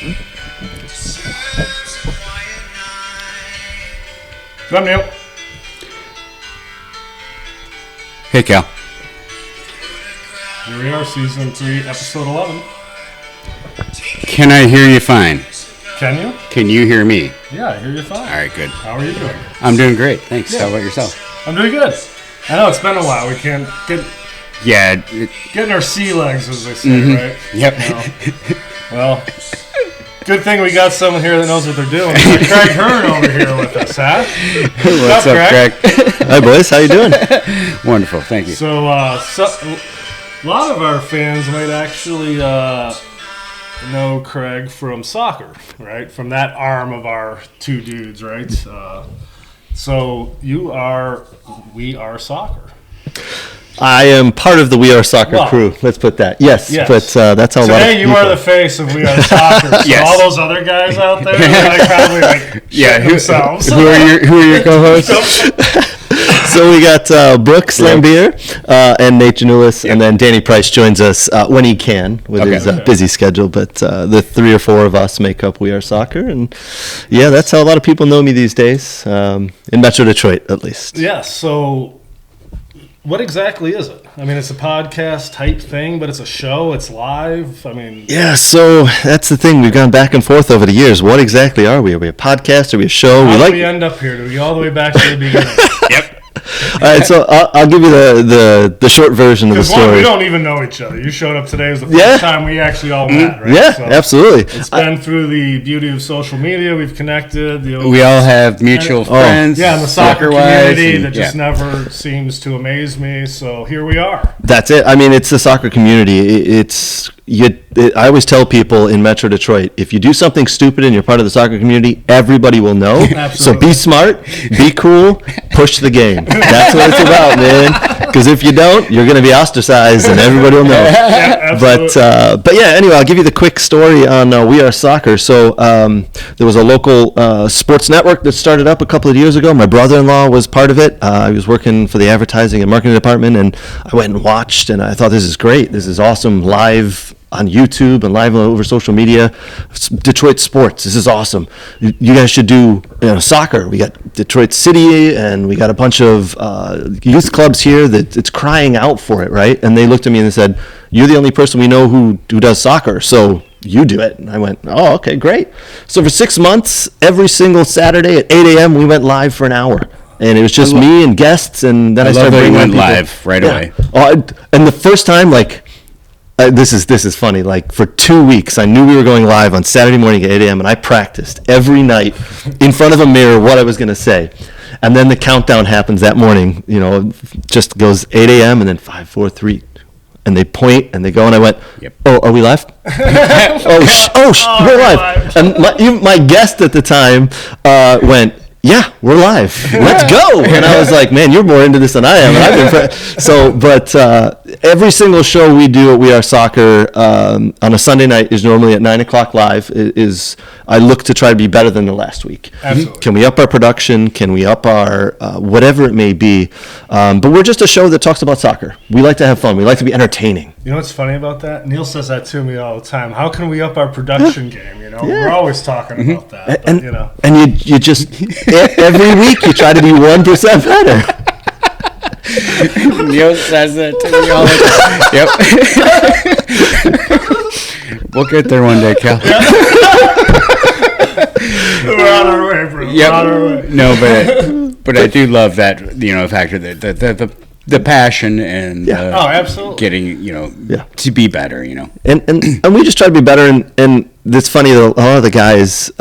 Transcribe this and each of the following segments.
I'm Neil. Hey, Cal. Here we are, season 3, episode 11. Can I hear you fine? Can you? Can you hear me? Yeah, I hear you fine. All right, good. How are you doing? I'm doing great. Thanks. Yeah. How about yourself? I'm doing good. I know it's been a while. We can't Yeah. getting our sea legs, as they say, right? Yep. Well, good thing we got someone here that knows what they're doing. We got Craig Hearn over here with us, huh? What's up, Craig? Hi, boys. How you doing? Wonderful. Thank you. So, a lot of our fans might actually know Craig from soccer, right? From that arm of our two dudes, right? So We Are Soccer. I am part of the We Are Soccer crew. Let's put that. Yes. But that's how a lot of you are the face of We Are Soccer. So Yes. all those other guys out there, they probably shit themselves. Who are your co-hosts? So we got Brooks Lambier and Nate Janulis, and then Danny Price joins us when he can with his busy schedule. But the 3 or 4 of us make up We Are Soccer, and yeah, that's how a lot of people know me these days in Metro Detroit, at least. Yeah. So, what exactly is it? I mean, it's a podcast type thing, but it's a show. It's live. I mean, Yeah, so that's the thing. We've gone back and forth over the years. What exactly are we? Are we a podcast? Are we a show? how do we end up here? Do we go all the way back to the beginning? Yep. All right, so I'll give you the short version of the Because one, story. we don't even know each other. You showed up today. It was the first time we actually all met, right? Yeah, So absolutely. It's been through the beauty of social media. We've connected. We all have mutual friends. Yeah, and the soccer soccer-wise, community and- that just never seems to amaze me. So here we are. That's it. I mean, it's the soccer community. I always tell people in Metro Detroit, if you do something stupid and you're part of the soccer community, everybody will know. So Absolutely. be smart, be cool, push the game. That's what it's about, man. Because if you don't, you're going to be ostracized and everybody will know. Yeah, absolutely. But yeah, anyway, I'll give you the quick story on We Are Soccer. So there was a local sports network that started up a couple of years ago. My brother-in-law was part of it. I was working for the advertising and marketing department, and I went and watched, and I thought, this is great. This is awesome. Live on YouTube and live over social media. Detroit sports. This is awesome. You guys should do soccer. We got Detroit City, and we got a bunch of youth clubs here that it's crying out for it, right? And they looked at me and they said, "You're the only person we know who does soccer, so you do it." And I went, "Oh, okay, great." So for 6 months, every single Saturday at 8 a.m., we went live for an hour. And it was just me and guests, and then I started bringing went people. live right away. Oh, and the first time, this is funny. Like, for 2 weeks, I knew we were going live on Saturday morning at 8 a.m., and I practiced every night in front of a mirror what I was going to say. And then the countdown happens that morning. Just goes 8 a.m. and then 5, 4, 3, and they point and they go, and I went, Yep. "Oh, are we live? We're live." And my guest at the time went, "Yeah, we're live. Let's go." And I was like, "Man, you're more into this than I am." And I've been but every single show we do at We Are Soccer on a Sunday night is normally at 9 o'clock live. I look to try to be better than the last week. Absolutely. Can we up our production? Can we up our whatever it may be? But we're just a show that talks about soccer. We like to have fun. We like to be entertaining. You know what's funny about that? Neil says that to me all the time. How can we up our production game? We're always talking about that. And but, and you just every week you try to be 1% better. Neil says that to me all the time. Yep. We'll get there one day, Cal. we're on our way, bro. Yep. We're on our way. No, but I do love that factor, that the passion and absolutely. getting to be better. And we just try to be better. And it's funny that a lot of the guys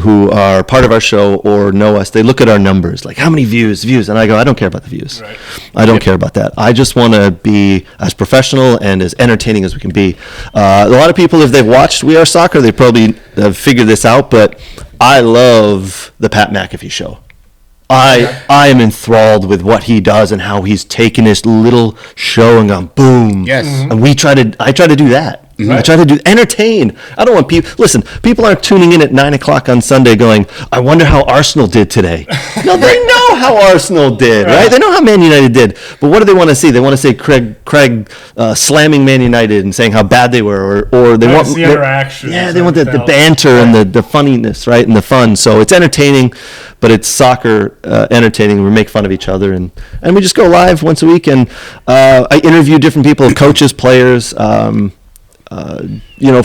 who are part of our show or know us, they look at our numbers, like how many views, and I go, I don't care about the views. Right. I don't care about that. I just want to be as professional and as entertaining as we can be. A lot of people, if they've watched We Are Soccer, they probably have figured this out, but I love the Pat McAfee show. I am enthralled with what he does and how he's taken this little show and gone boom. Yes. And I try to do that. I try to entertain. I don't want people. Listen, people aren't tuning in at 9:00 on Sunday going, "I wonder how Arsenal did today." No, they know how Arsenal did, right? They know how Man United did. But what do they want to see? They want to see Craig slamming Man United and saying how bad they were, or they want the interaction. Yeah, they want the banter and the funniness, right, and the fun. So it's entertaining, but it's soccer entertaining. We make fun of each other, and we just go live once a week, and I interview different people, coaches, players.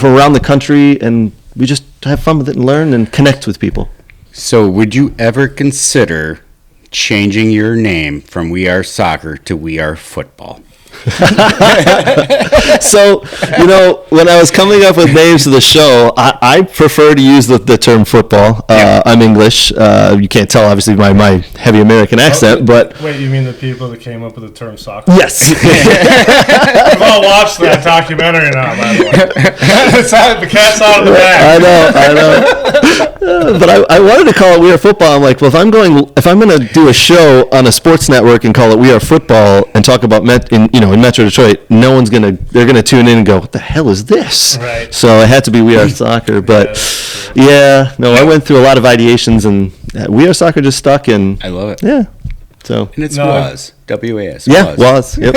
From around the country, and we just have fun with it and learn and connect with people. So would you ever consider changing your name from We Are Soccer to We Are Football? So, when I was coming up with names for the show, I prefer to use the term football. I'm English. You can't tell, obviously, my heavy American accent, but... Wait, you mean the people that came up with the term soccer? Yes. We've all watched that documentary now, by the way. The cat's out of the bag. I know. But I wanted to call it We Are Football. I'm like, well, if I'm going to do a show on a sports network and call it We Are Football and talk about in Metro Detroit, they're gonna tune in and go, what the hell is this? Right. So it had to be We Are Soccer. But I went through a lot of ideations, and We Are Soccer just stuck. And I love it. Yeah. So and it's was WAS. Yeah, was. Yep.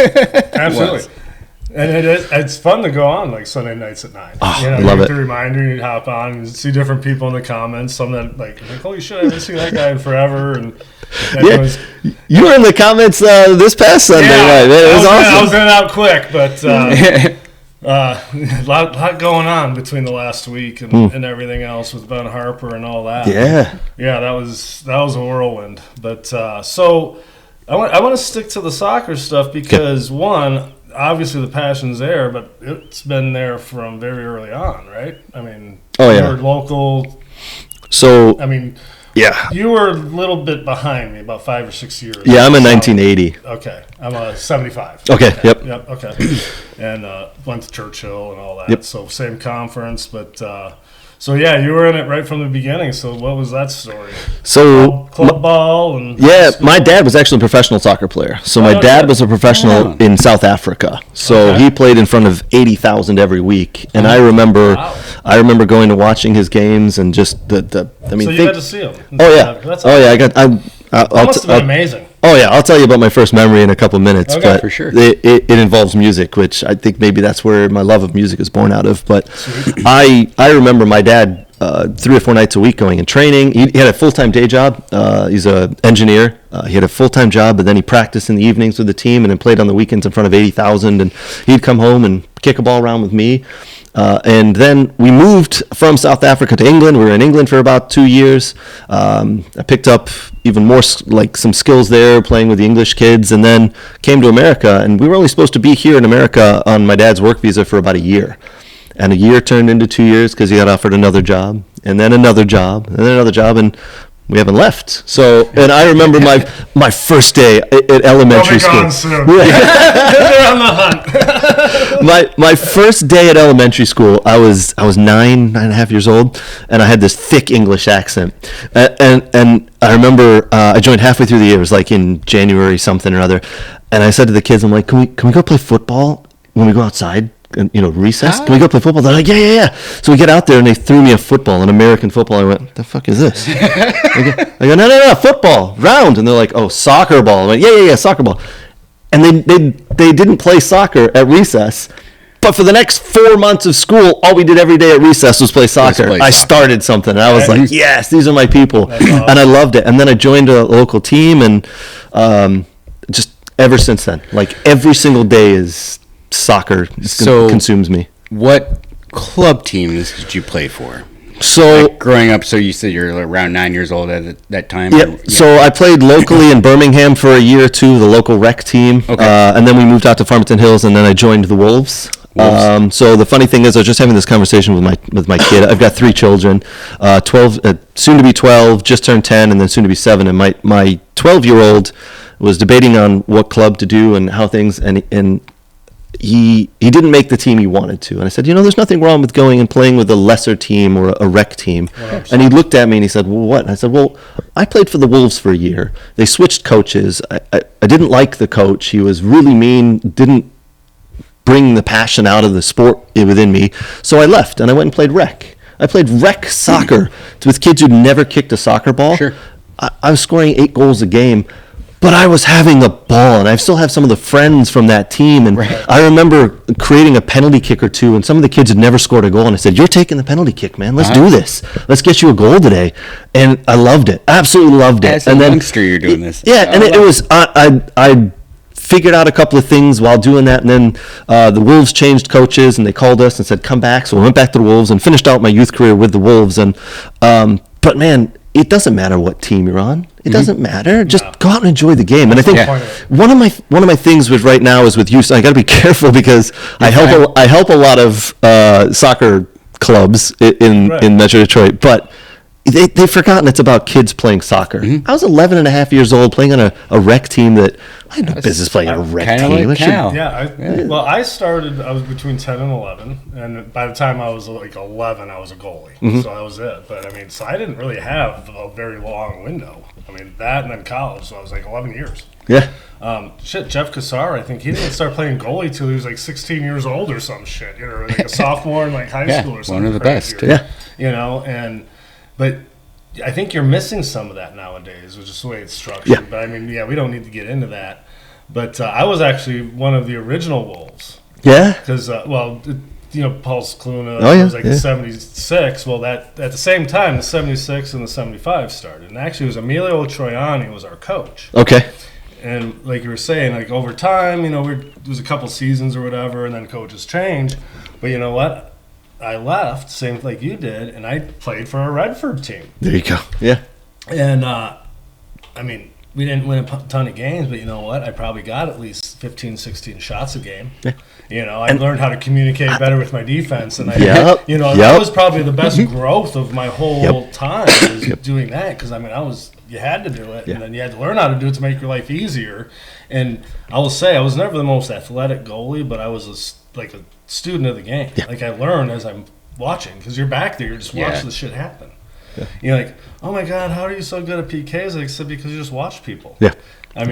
Absolutely. And it's fun to go on like Sunday nights at 9. I love it. The reminder, you hop on and see different people in the comments. Some that like holy shit, I haven't seen that guy in forever. And you were in the comments this past Sunday, right? It was awesome. I was in and out quick, but a lot going on between the last week and everything else with Ben Harper and all that. Yeah, that was a whirlwind. But so I want to stick to the soccer stuff because one. Obviously, the passion's there, but it's been there from very early on, right? I mean, you were local. So, you were a little bit behind me, about 5 or 6 years. Yeah, I'm in 1980. Okay, I'm a 75. Okay, yep. Okay. And went to Churchill and all that. Yep. So same conference, but so you were in it right from the beginning. So what was that story? So club ball and my dad was actually a professional soccer player. So my dad was a professional in South Africa. So he played in front of 80,000 every week. And I remember going to watching his games and just So you got to see him. That's must have been amazing. Oh yeah, I'll tell you about my first memory in a couple minutes. Okay, but for sure. It involves music, which I think maybe that's where my love of music is born out of. But I remember my dad 3 or 4 nights a week going and training. He had a full-time day job. He's an engineer. He had a full-time job, but then he practiced in the evenings with the team and then played on the weekends in front of 80,000. And he'd come home and kick a ball around with me. And then we moved from South Africa to England. We were in England for about 2 years. I picked up even more some skills there playing with the English kids, and then came to America. And we were only supposed to be here in America on my dad's work visa for about a year. And a year turned into 2 years because he got offered another job, and then another job, and then another job, and we haven't left. So, and I remember my first day at elementary school. They're on the hunt. my first day at elementary school, I was 9.5 years old, and I had this thick English accent. And I remember I joined halfway through the year. It was like in January something or other. And I said to the kids, I'm like, can we go play football when we go outside? Recess? Can we go play football? They're like, yeah. So we get out there, and they threw me a football, an American football. I went, the fuck is this? I go, no, football, round. And they're like, oh, soccer ball. I went, yeah, soccer ball. And they didn't play soccer at recess. But for the next 4 months of school, all we did every day at recess was play soccer. I started something, and I was like, yes, these are my people. Awesome. And I loved it. And then I joined a local team, and just ever since then, like every single day is soccer consumes me. What club teams did you play for? So growing up, so you said you're around 9 years old at that time? Yep. So I played locally in Birmingham for a year or two, the local rec team. Okay. And then we moved out to Farmington Hills, and then I joined the Wolves. So the funny thing is, I was just having this conversation with my kid. I've got 3 children, 12, soon to be 12, just turned 10, and then soon to be 7. And my 12-year-old was debating on what club to do and how things, and he didn't make the team he wanted to. And I said, there's nothing wrong with going and playing with a lesser team or a rec team. And he looked at me and he said, well, what? And I said, well, I played for the Wolves for a year. They switched coaches. I didn't like the coach. He was really mean, didn't bring the passion out of the sport within me. So I left and I went and played rec. I played rec soccer with kids who'd never kicked a soccer ball. Sure. I was scoring 8 goals a game, but I was having a ball, and I still have some of the friends from that team. And I remember creating a penalty kick or two, and some of the kids had never scored a goal, and I said, "You're taking the penalty kick, man. Let's do this. Let's get you a goal today." And I loved it, absolutely loved it. As a youngster, you're doing this. Yeah, and it was I figured out a couple of things while doing that, and then the Wolves changed coaches, and they called us and said, "Come back." So I went back to the Wolves and finished out my youth career with the Wolves. And but man, it doesn't matter what team you're on. It doesn't matter. Just go out and enjoy the game. And I think one of my things with right now is with youth. I got to be careful because I help a lot of soccer clubs in Metro Detroit, but they've forgotten it's about kids playing soccer. I was 11 and a half years old playing on a rec team that I had no business playing on a rec team. Like Cal. Well, I was between 10 and 11, and by the time I was like 11, I was a goalie. So that was it. But I mean, so I didn't really have a very long window. I mean, that and then college, so I was like 11 years. Yeah. Jeff Cassar, I think he didn't start playing goalie till he was like 16 years old or some shit. You know, like a sophomore in like high school or something. One of the best. Yeah. You know, but I think you're missing some of that nowadays, which is the way it's structured. Yeah. But I mean, we don't need to get into that. But I was actually one of the original Wolves. Yeah. Because, Pulse Cluna was like 76. Well, at the same time, the 76 and the 75 started. And actually, it was Emilio Troiani was our coach. Okay. And like you were saying, like over time, there was a couple seasons or whatever, and then coaches change. But you know what? I left, same like you did, and I played for a Redford team. There you go. Yeah. And, we didn't win a ton of games, but you know what? I probably got at least 15, 16 shots a game. Yeah. I learned how to communicate better with my defense, and that was probably the best growth of my whole time was doing that, because, you had to do it, and then you had to learn how to do it to make your life easier. And I will say, I was never the most athletic goalie, but I was a student of the game. Yeah. Like, I learn as I'm watching, because you're back there, you're just watching the shit happen. Yeah. You're like, oh my God, how are you so good at PKs? Like I said, because you just watch people. Yeah. I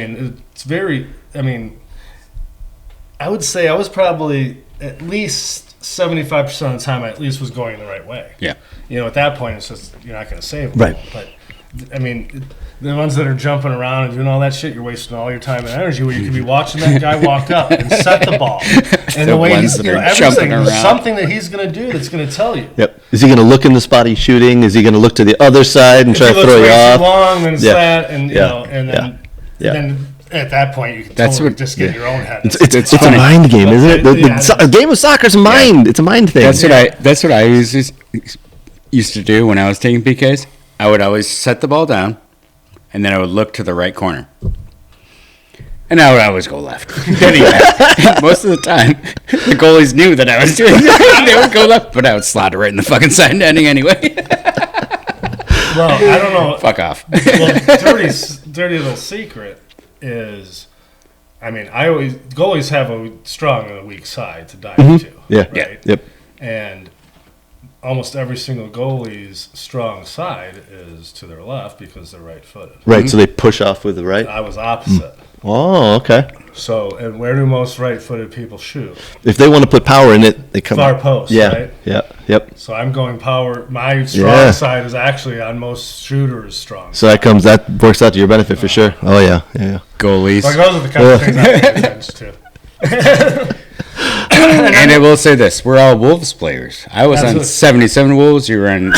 would say I was probably at least 75% of the time I at least was going the right way. Yeah. At that point, it's just, you're not going to save them. Right. But, the ones that are jumping around and doing all that shit, you're wasting all your time and energy where you could be watching that guy walk up and set the ball. And the way he's, everything, there's something that he's going to do that's going to tell you. Yep. Is he going to look in the spot he's shooting? Is he going to look to the other side and try to throw you off? If he looks way too long, then it's that, and then at that point, you can just get in your own head. It's a mind game, isn't it? A game of soccer is a mind. Yeah. It's a mind thing. That's what I used to do when I was taking PKs. I would always set the ball down, and then I would look to the right corner. And I would always go left. Anyway, most of the time, the goalies knew that I was doing that. They would go left, but I would slot it right in the fucking side netting anyway. Well, I don't know. Fuck off. Well, dirty little secret is, goalies have a strong and a weak side to dive to. Yeah. Right? Yeah. Yep. And almost every single goalie's strong side is to their left because they're right-footed. Right, so they push off with the right? I was opposite. Oh, okay. So, and where do most right-footed people shoot? If they want to put power in it, they come far post, right? Yeah, yep. So I'm going power. My strong side is actually on most shooters' strong So that works out to your benefit for sure. Oh, yeah. Goalies. Like those are the kind of things I pay attention to. And I will say this: we're all Wolves players. I was on 77 Wolves. You were on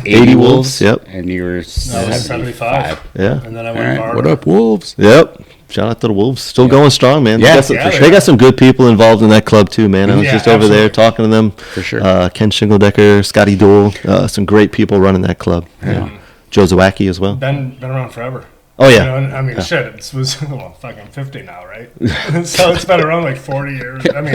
80 Wolves. Yep. And you were 75. Yeah. And then I went Barber. What up, Wolves? Yep. Shout out to the Wolves. Still going strong, man. Yeah. They got some good people involved in that club too, man. I was just over there talking to them. For sure. Ken Shingledecker, Scotty Doole, some great people running that club. Yeah. Joe Zawacki as well. Been around forever. Oh, yeah. Shit, I'm 50 now, right? So it's been around like 40 years. And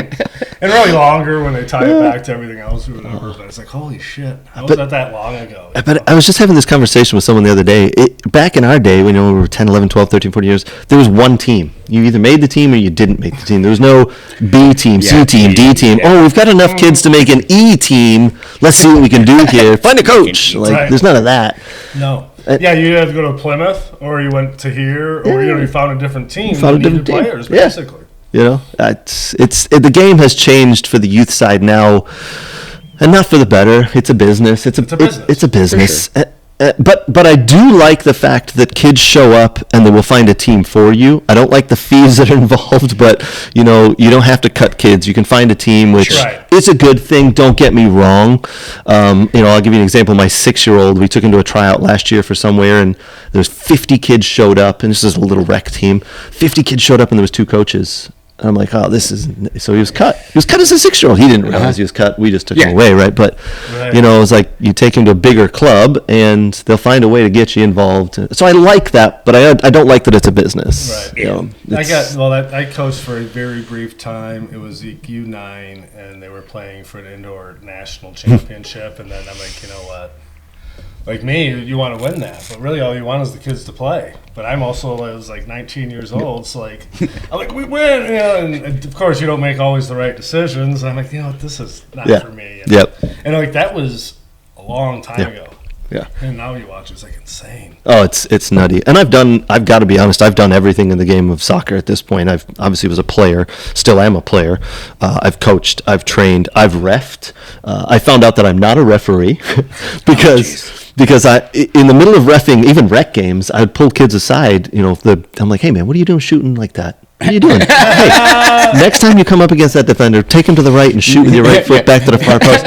really longer when they tie it back to everything else or whatever. But it's like, holy shit, how was that long ago? But I was just having this conversation with someone the other day. Back in our day, when we were 10, 11, 12, 13, 14 years, there was one team. You either made the team or you didn't make the team. There was no B team, C team, D team. Oh, we've got enough kids to make an E team. Let's see what we can do here. Find a coach. There's none of that. No. You had to go to Plymouth, or you went to here, or you found a different team. Found a different players, team. basically. You know, the game has changed for the youth side now, and not for the better. It's a business. It's a business. It's a business. For sure. But I do like the fact that kids show up and they will find a team for you. I don't like the fees that are involved, but you know, you don't have to cut kids. You can find a team, which is a good thing. Don't get me wrong. You know, I'll give you an example. My 6-year-old, we took him to a tryout last year for somewhere, and there's 50 kids showed up, and this is a little rec team. 50 kids showed up, and there was 2 coaches. And I'm like, oh, this is so he was cut. He was cut as a 6-year-old. He didn't realize he was cut. We just took him away, right? But you know, it's like you take him to a bigger club, and they'll find a way to get you involved. So I like that, but I don't like that it's a business. Right. You know, I coached for a very brief time. It was U9, and they were playing for an indoor national championship. And then I'm like, you know what? Like me, you want to win that, but really all you want is the kids to play. But I was like 19 years old, so like I'm like, we win, you know, and of course you don't make always the right decisions. And I'm like, you know what, this is not for me. And, and like that was a long time ago. Yeah. And now you watch, it's like insane. Oh, it's nutty. And I've got to be honest, I've done everything in the game of soccer at this point. I've obviously was a player, still am a player. I've coached, I've trained, I've reffed. I found out that I'm not a referee because I, in the middle of reffing, even rec games, I would pull kids aside, you know, I'm like, hey man, what are you doing shooting like that? What are you doing? Hey, next time you come up against that defender, take him to the right and shoot with your right foot back to the far post.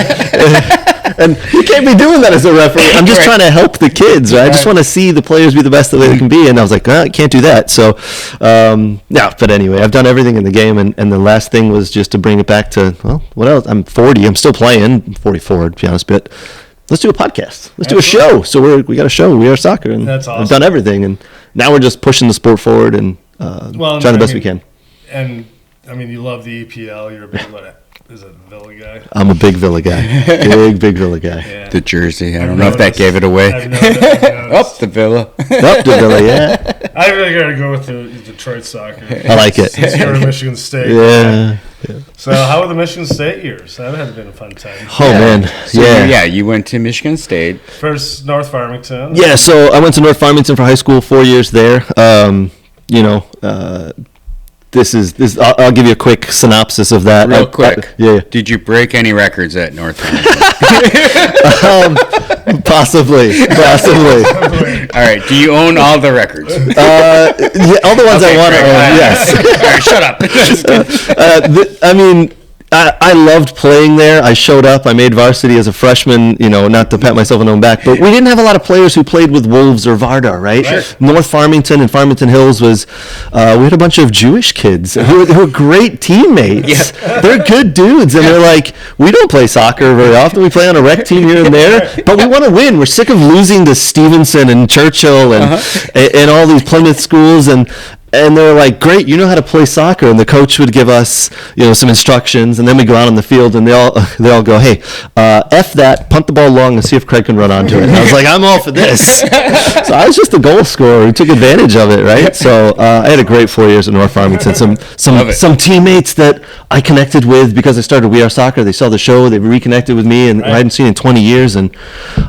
And you can't be doing that as a referee. I'm just trying to help the kids, right? I just want to see the players be the best that they can be. And I was like, I can't do that. So, but anyway, I've done everything in the game. And the last thing was just to bring it back to, well, what else? I'm 40. I'm still playing. I'm 44, to be honest, but let's do a podcast. Let's do a show. So we got a show. We are soccer. And that's awesome. I've done everything. And now we're just pushing the sport forward and trying the best we can. And, I mean, you love the EPL. You're a big, is it Villa guy? I'm a big Villa guy. big Villa guy. Yeah. The jersey. I don't know if that gave it away. Up the Villa. Up the Villa, yeah. I really got to go with the Detroit soccer. I like it. Since you're in Michigan State. Yeah. So how were the Michigan State years? That had been a fun time. Oh, man. So, you went to Michigan State. First, North Farmington. Yeah, so I went to North Farmington for high school, 4 years there. I'll give you a quick synopsis of that. Real quick. Yeah. Did you break any records at North Farmington? Possibly. All right. Do you own all the records? All the ones I want to own, yes. All right, shut up. I loved playing there. I showed up. I made varsity as a freshman, you know, not to pat myself on the back, but we didn't have a lot of players who played with Wolves or Vardar, right? North Farmington and Farmington Hills we had a bunch of Jewish kids who were great teammates. Yeah. They're good dudes, and they're like, we don't play soccer very often. We play on a rec team here and there, but we want to win. We're sick of losing to Stevenson and Churchill and all these Plymouth schools, and they were like, great, you know how to play soccer. And the coach would give us, you know, some instructions, and then we go out on the field, and they all go, hey, F that, punt the ball long and see if Craig can run onto it. And I was like, I'm all for this. So I was just a goal scorer who took advantage of it, right? So I had a great 4 years at North Farmington. Some teammates that I connected with because I started We Are Soccer. They saw the show, they reconnected with me, and I hadn't seen in 20 years. And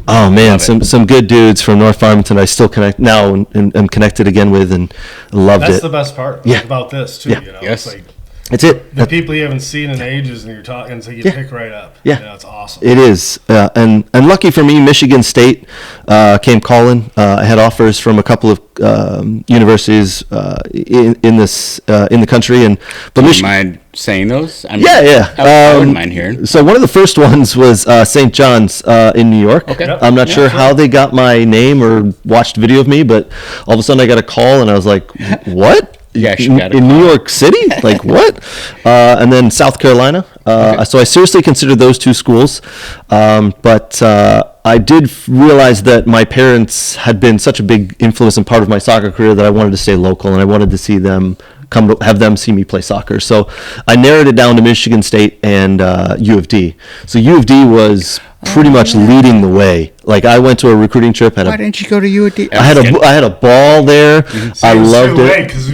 oh man, some good dudes from North Farmington I still connect now and am connected again with, and loved it. That's the best part about this too. Yeah. You know, yes. It's like it's it. The people you haven't seen in ages, and you're talking, so you pick right up. Yeah, you know, it's awesome. It is, and lucky for me, Michigan State came calling. I had offers from a couple of universities in the country, Do you mind saying those? I wouldn't mind hearing. So one of the first ones was St. John's in New York. Okay. Yep. I'm not sure how they got my name or watched video of me, but all of a sudden I got a call, and I was like, what? Yeah, she got in New York City? Like what? And then South Carolina. So I seriously considered those two schools, but I did realize that my parents had been such a big influence and part of my soccer career that I wanted to stay local, and I wanted to see them have them see me play soccer. So I narrowed it down to Michigan State and U of D. So U of D was pretty much leading the way. Like I went to a recruiting trip. Why didn't you go to U of D? I had a ball there. See, I loved it. Because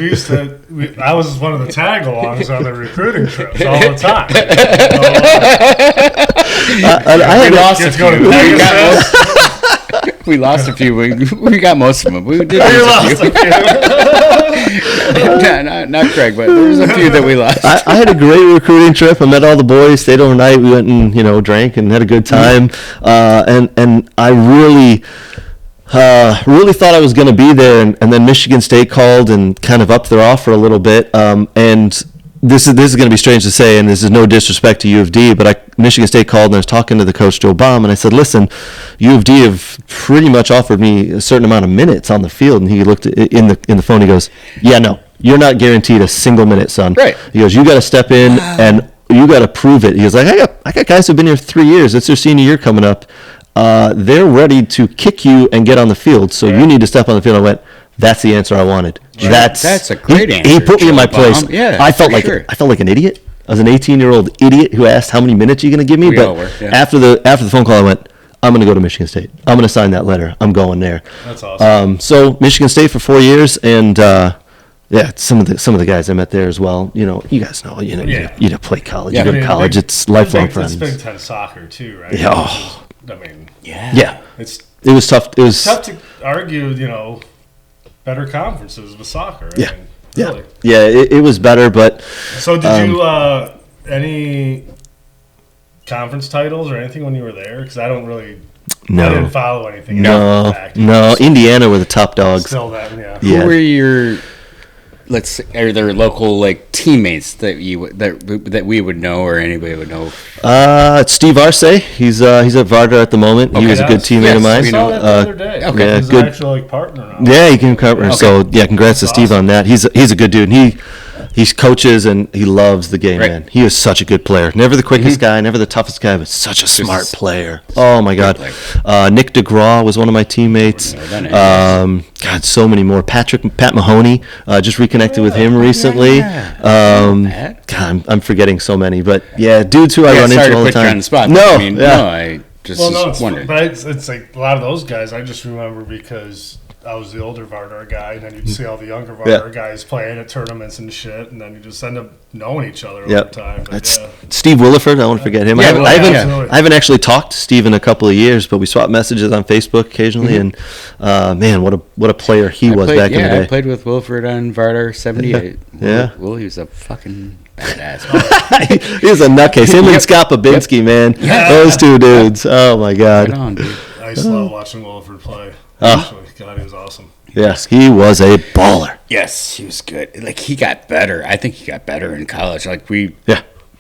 I was one of the tag-alongs on the recruiting trips all the time. We lost a few. We got most of them. We did lose a few. not Craig, but there was a few that we lost. I had a great recruiting trip. I met all the boys, stayed overnight. We went and drank and had a good time. And I really thought I was going to be there, and then Michigan State called and kind of upped their offer a little bit. And this is going to be strange to say, and this is no disrespect to U of D, but Michigan State called and I was talking to the coach, Joe Baum, and I said, listen, U of D have pretty much offered me a certain amount of minutes on the field. And he looked in the phone, he goes, yeah, no, you're not guaranteed a single minute, son. Right. He goes, you got to step in and you got to prove it. He goes, I got guys who've been here 3 years. It's their senior year coming up. They're ready to kick you and get on the field, so you need to step on the field. I went, that's the answer I wanted. Right. That's a great answer. He put me in my place. Yeah, I felt like an idiot. I was an 18-year-old idiot who asked how many minutes are you going to give me. After the phone call, I went, I'm going to go to Michigan State. I'm going to sign that letter. I'm going there. That's awesome. So Michigan State for 4 years, and some of the guys I met there as well. You guys know. You play college. You go to college. It's lifelong friends. It's Big Ten soccer too, right? Yeah. Oh. I mean, yeah. It was tough. It was tough to argue, better conferences with soccer. I mean, really. Yeah, it was better, but. So did you any conference titles or anything when you were there? Because I didn't follow anything. No. Indiana were the top dogs. Still that, yeah. Who were your? Let's say, are there local teammates that that we would know or anybody would know? It's Steve Arce. He's at Varda at the moment. Okay, he was a good teammate of mine. I saw that the other day. Okay, yeah, he's good. An actual partner now. Yeah, he can partner. Okay. So congrats to Steve on that. He's a good dude. And he coaches and he loves the game, man. He is such a good player. Never the quickest guy, never the toughest guy, but such a smart player. Oh my God. Nick DeGraw was one of my teammates. God, so many more. Pat Mahoney. Just reconnected with him recently. God, I'm forgetting so many, but dudes who I run into all the time. On the spot, I just wondered. But it's like a lot of those guys I just remember because I was the older Vardar guy, and then you'd see all the younger Vardar guys playing at tournaments and shit, and then you just end up knowing each other over time. But Steve Williford, I won't forget him. I haven't actually talked to Steve in a couple of years, but we swap messages on Facebook occasionally, and man, what a player he was back in the day. I played with Williford on Vardar 78. Well, he was a fucking badass. He was a nutcase. Him and Scott Babinski, man. Those two dudes. Oh, my God. Right on, dude. I used to love watching Williford play. Actually, God, he was awesome. Yes, he was a baller. Yes, he was good. He got better. I think he got better in college. We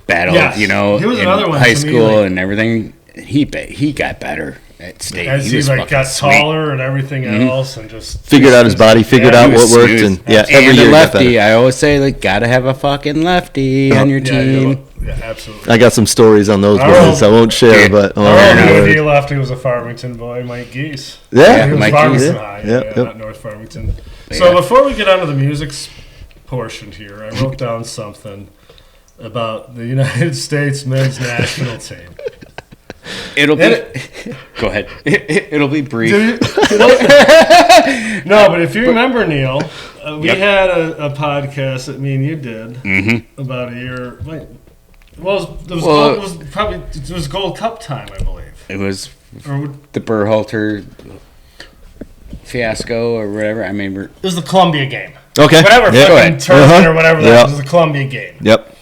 battled, he was another in one high school and everything. He got better at state. As he got taller and everything else, and just figured out his body, figured out what worked, and every year lefty. I always say gotta have a fucking lefty on your team. Yeah, absolutely. I got some stories on those boys. I won't share, but our lefty was a Farmington boy, Mike Geese. Yeah, he was Mike Farmington High, not North Farmington. So before we get on to the music portion here, I wrote down something about the United States men's national team. It'll be. Go ahead. It'll be brief. No, but if you remember, Neil, we had a podcast that me and you did about a year. It was Gold Cup time, I believe. It was the Berhalter fiasco or whatever. I mean, it was the Columbia game. Okay, whatever, tournament or whatever. That was the Columbia game. Yep.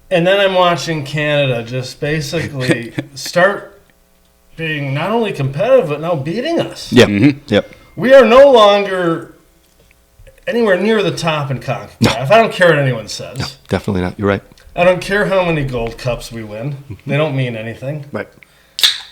And then I'm watching Canada just basically start being not only competitive but now beating us. Yep. Yep. We are no longer anywhere near the top in CONCACAF. No. I don't care what anyone says. No, definitely not. You're right. I don't care how many gold cups we win. They don't mean anything. Right.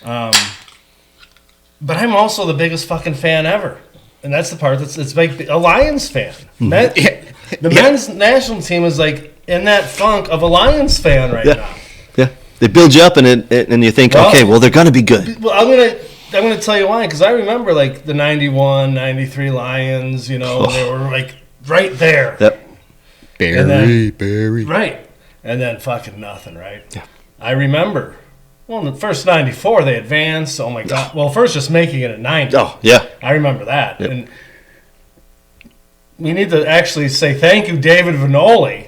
But I'm also the biggest fucking fan ever. And that's the part it's like a Lions fan. The men's national team is in that funk of a Lions fan right now. Yeah. They build you up and you think, they're going to be good. Well, I'm going to tell you why, because I remember the 91, 93 Lions, they were right there. Yep. Barry. Right. And then fucking nothing, right? Yeah. I remember, in the first 94, they advanced. Oh, my God. Well, first just making it at 90. Oh, yeah. I remember that. Yep. And we need to actually say thank you, David Vanoli,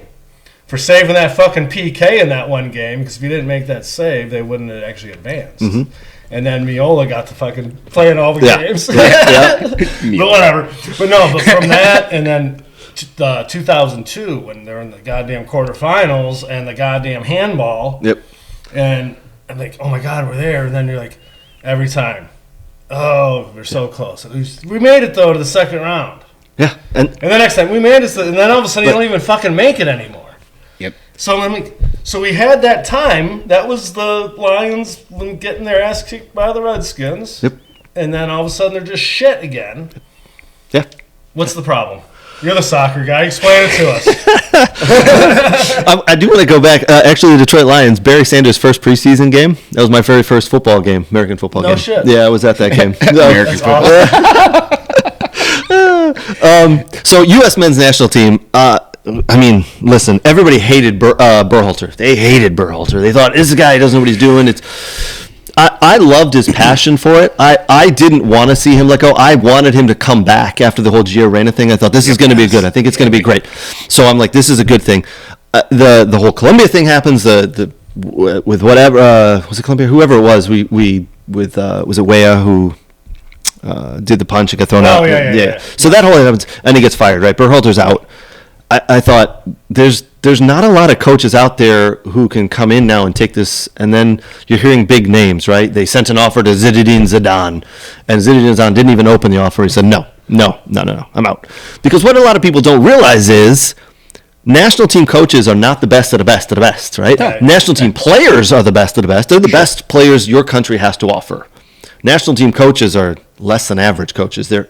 for saving that fucking PK in that one game, because if he didn't make that save, they wouldn't have actually advanced. Mm-hmm. And then Miola got to fucking play in all the games. Yeah. But whatever. But from that, and then 2002 when they're in the goddamn quarterfinals and the goddamn handball. Yep. And I'm like, oh my God, we're there. And then you're like, every time, oh, we're so close. We made it, though, to the second round. Yeah. And the next time, we made it, and then all of a sudden you don't even fucking make it anymore. Yep. So we had that time. That was the Lions getting their ass kicked by the Redskins. Yep. And then all of a sudden they're just shit again. Yeah. What's the problem? You're the soccer guy. Explain it to us. I do want to go back. Actually, the Detroit Lions, Barry Sanders' first preseason game. That was my very first football game, American football game. No shit. Yeah, I was at that game. American Awesome. So, U.S. men's national team. Listen, everybody hated Berhalter. They hated Berhalter. They thought, this guy doesn't know what he's doing. I loved his passion for it. I didn't want to see him let go. I wanted him to come back after the whole Gio Reyna thing. I thought, this is going to be good. I think it's going to be great. So I'm like, this is a good thing. The whole Columbia thing happens. With whatever was it Columbia? Whoever it was, was it Weah who did the punch and got thrown out? Yeah. So that whole happens, and he gets fired. Right, Berhalter's out. I thought there's not a lot of coaches out there who can come in now and take this, and then you're hearing big names, right? They sent an offer to Zinedine Zidane, and Zinedine Zidane didn't even open the offer. He said, no, I'm out. Because what a lot of people don't realize is national team coaches are not the best of the best of the best, right? Right. National team players are the best of the best. They're the best players your country has to offer. National team coaches are less than average coaches. They're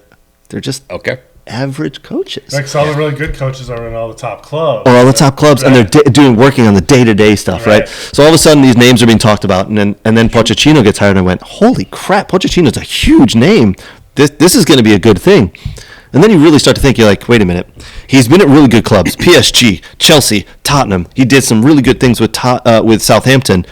just Okay. average coaches. Like, all the really good coaches are in all the top clubs. Or all the top clubs, and they're working on the day-to-day stuff, right? So all of a sudden, these names are being talked about, and then Pochettino gets hired, and I went, holy crap, Pochettino's a huge name. This is going to be a good thing. And then you really start to think, you're like, wait a minute. He's been at really good clubs, PSG, Chelsea, Tottenham. He did some really good things with Southampton.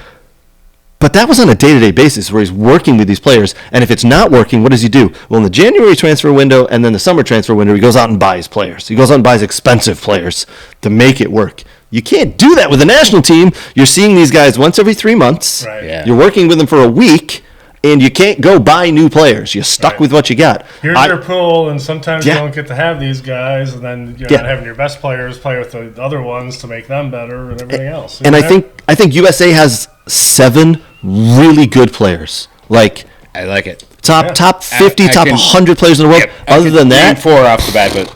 But that was on a day-to-day basis where he's working with these players. And if it's not working, what does he do? Well, in the January transfer window and then the summer transfer window, he goes out and buys players. He goes out and buys expensive players to make it work. You can't do that with the national team. You're seeing these guys once every 3 months. Right. Yeah. You're working with them for a week, and you can't go buy new players. You're stuck with what you got. Here's your pool, and sometimes you don't get to have these guys, and then you're not having your best players play with the other ones to make them better and everything else. And I think USA has 7 really good players. Like, I like it. top 50, top 100 players in the world. Other than that, 4 off the bat, but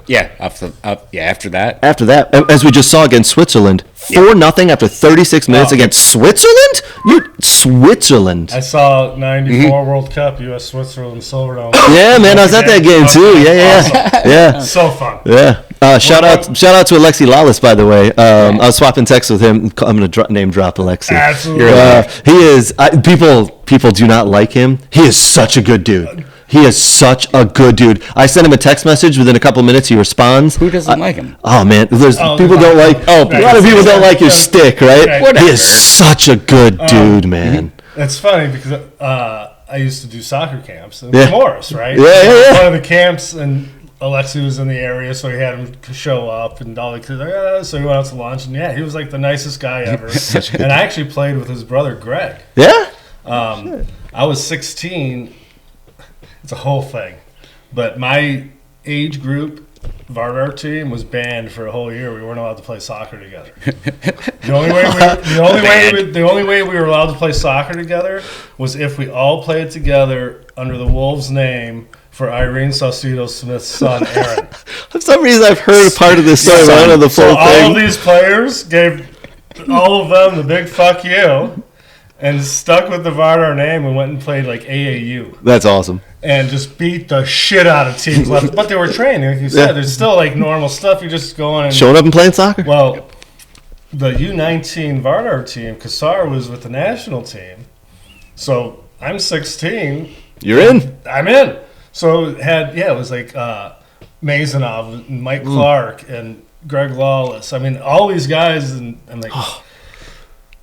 after that. After that, as we just saw against Switzerland, 4-0 after 36 minutes against Switzerland. Switzerland. I saw '94 World Cup, U.S. Switzerland Silver Dome. Yeah, man, I was at that game too. Yeah. Awesome. So fun. Yeah. Shout out to Alexi Lawless, by the way. I was swapping texts with him. I'm going to name drop Alexi. Absolutely. He is. People do not like him. He is such a good dude. He is such a good dude. I sent him a text message. Within a couple minutes, he responds. Who doesn't like him? Oh man, there's people don't like. A lot of people don't like his stick, right? He is such a good dude, man. It's funny because I used to do soccer camps in Morris, right? Yeah. One of the camps, and Alexi was in the area, so he had him show up, and all the kids were like, so he went out to lunch, and he was like the nicest guy ever. And I actually played with his brother Greg. Yeah. I was 16. It's a whole thing, but my age group Vardar team was banned for a whole year. We weren't allowed to play soccer together. The only way we were allowed to play soccer together was if we all played together under the Wolves' name for Irene Saucedo Smith's son, Aaron. For some reason, I've heard a part of this story, but I don't know the full thing. All of these players gave all of them the big fuck you and stuck with the Vardar name and went and played like AAU. That's awesome. And just beat the shit out of teams left. But they were trained, like you said. There's still like normal stuff. You're just going and showing up and playing soccer. Well, the U19 Vardar team, Kassar was with the national team. So I'm 16. You're in. I'm in. So it was like Mazanov and Mike Clark and Greg Lawless. I mean, all these guys, and I'm like,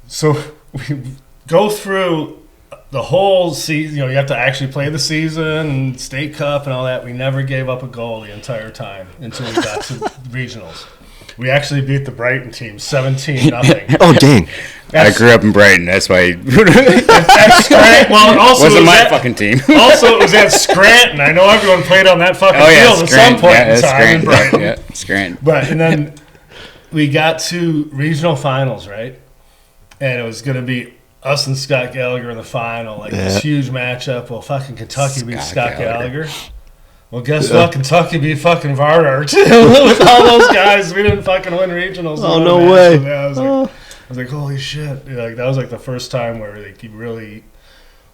so we go through the whole season. You have to actually play the season and state cup and all that. We never gave up a goal the entire time until we got to regionals. We actually beat the Brighton team 17-0. Oh, dang. I grew up in Brighton. That's why. Well, it also wasn't was my at, fucking team. Also, it was at Scranton. I know everyone played on that fucking field at some point in time. Scranton. Yeah, Scranton. But and then we got to regional finals, right? And it was going to be us and Scott Gallagher in the final, like this huge matchup. Well, fucking Kentucky beat Scott Gallagher. Well, guess what? Kentucky beat fucking Varner too. With all those guys, we didn't fucking win regionals. Oh, no way. I was like, holy shit! Like that was like the first time where like you really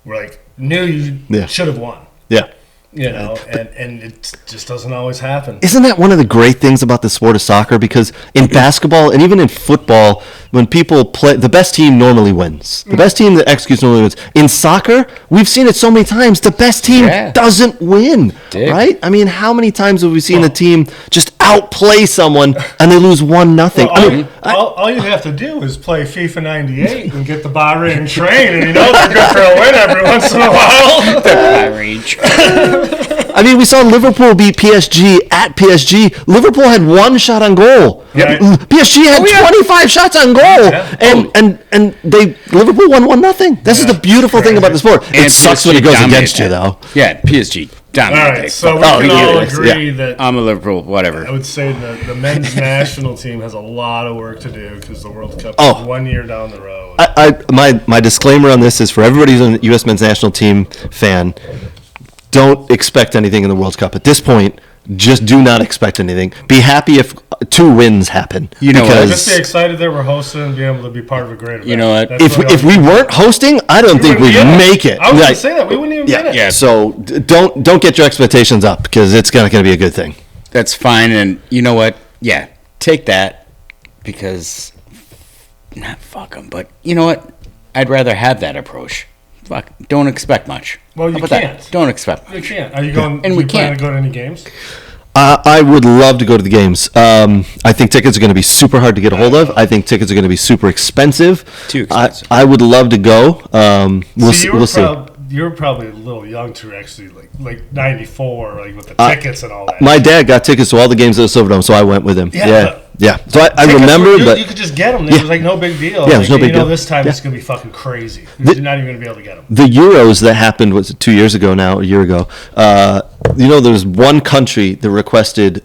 were like knew you should have won. Yeah. You know, and it just doesn't always happen. Isn't that one of the great things about the sport of soccer? Because in basketball and even in football, when people play, the best team normally wins. The best team that executes normally wins. In soccer, we've seen it so many times. The best team doesn't win, right? I mean, how many times have we seen the team just outplay someone and they lose 1-0? All you have to do is play FIFA 98 and get the Bahrain train, and you know they're good for a win every once in a while. The Bahrain train. I mean, we saw Liverpool beat PSG at PSG. Liverpool had 1 shot on goal. Right. PSG had 25 shots on goal, and Liverpool won 1-0. This is the beautiful thing about the sport. It sucks when it goes against you, though. Yeah, PSG dominated. All right, so we can all agree that I'm a Liverpool, whatever. I would say that the men's national team has a lot of work to do because the World Cup is 1 year down the road. My disclaimer on this is for everybody who's a U.S. men's national team fan. Don't expect anything in the World Cup. At this point, just do not expect anything. Be happy if 2 wins happen. You know what? Just be excited that we're hosting and be able to be part of a great event. You know what? If we weren't hosting, I don't think we'd make it. I was going to say that. We wouldn't even get it. Yeah. So don't get your expectations up because it's not going to be a good thing. That's fine. And you know what? Yeah, take that because, not fuck them, but you know what? I'd rather have that approach. Fuck, don't expect much. Well, you can't. That? Don't expect much. You can't. Are you going? And we plan can't. to go to any games? I would love to go to the games. I think tickets are going to be super hard to get a hold of. I think tickets are going to be super expensive. Too expensive. I would love to go. We'll see. You were probably a little young to actually like 94, like with the tickets and all that. My dad got tickets to all the games at the Silverdome, so I went with him. Yeah. So I remember, but you could just get them. It was like no big deal. Yeah, it was no big deal. This time it's going to be fucking crazy. You're not even going to be able to get them. The Euros that happened was 2 years ago now, a year ago. There's one country that requested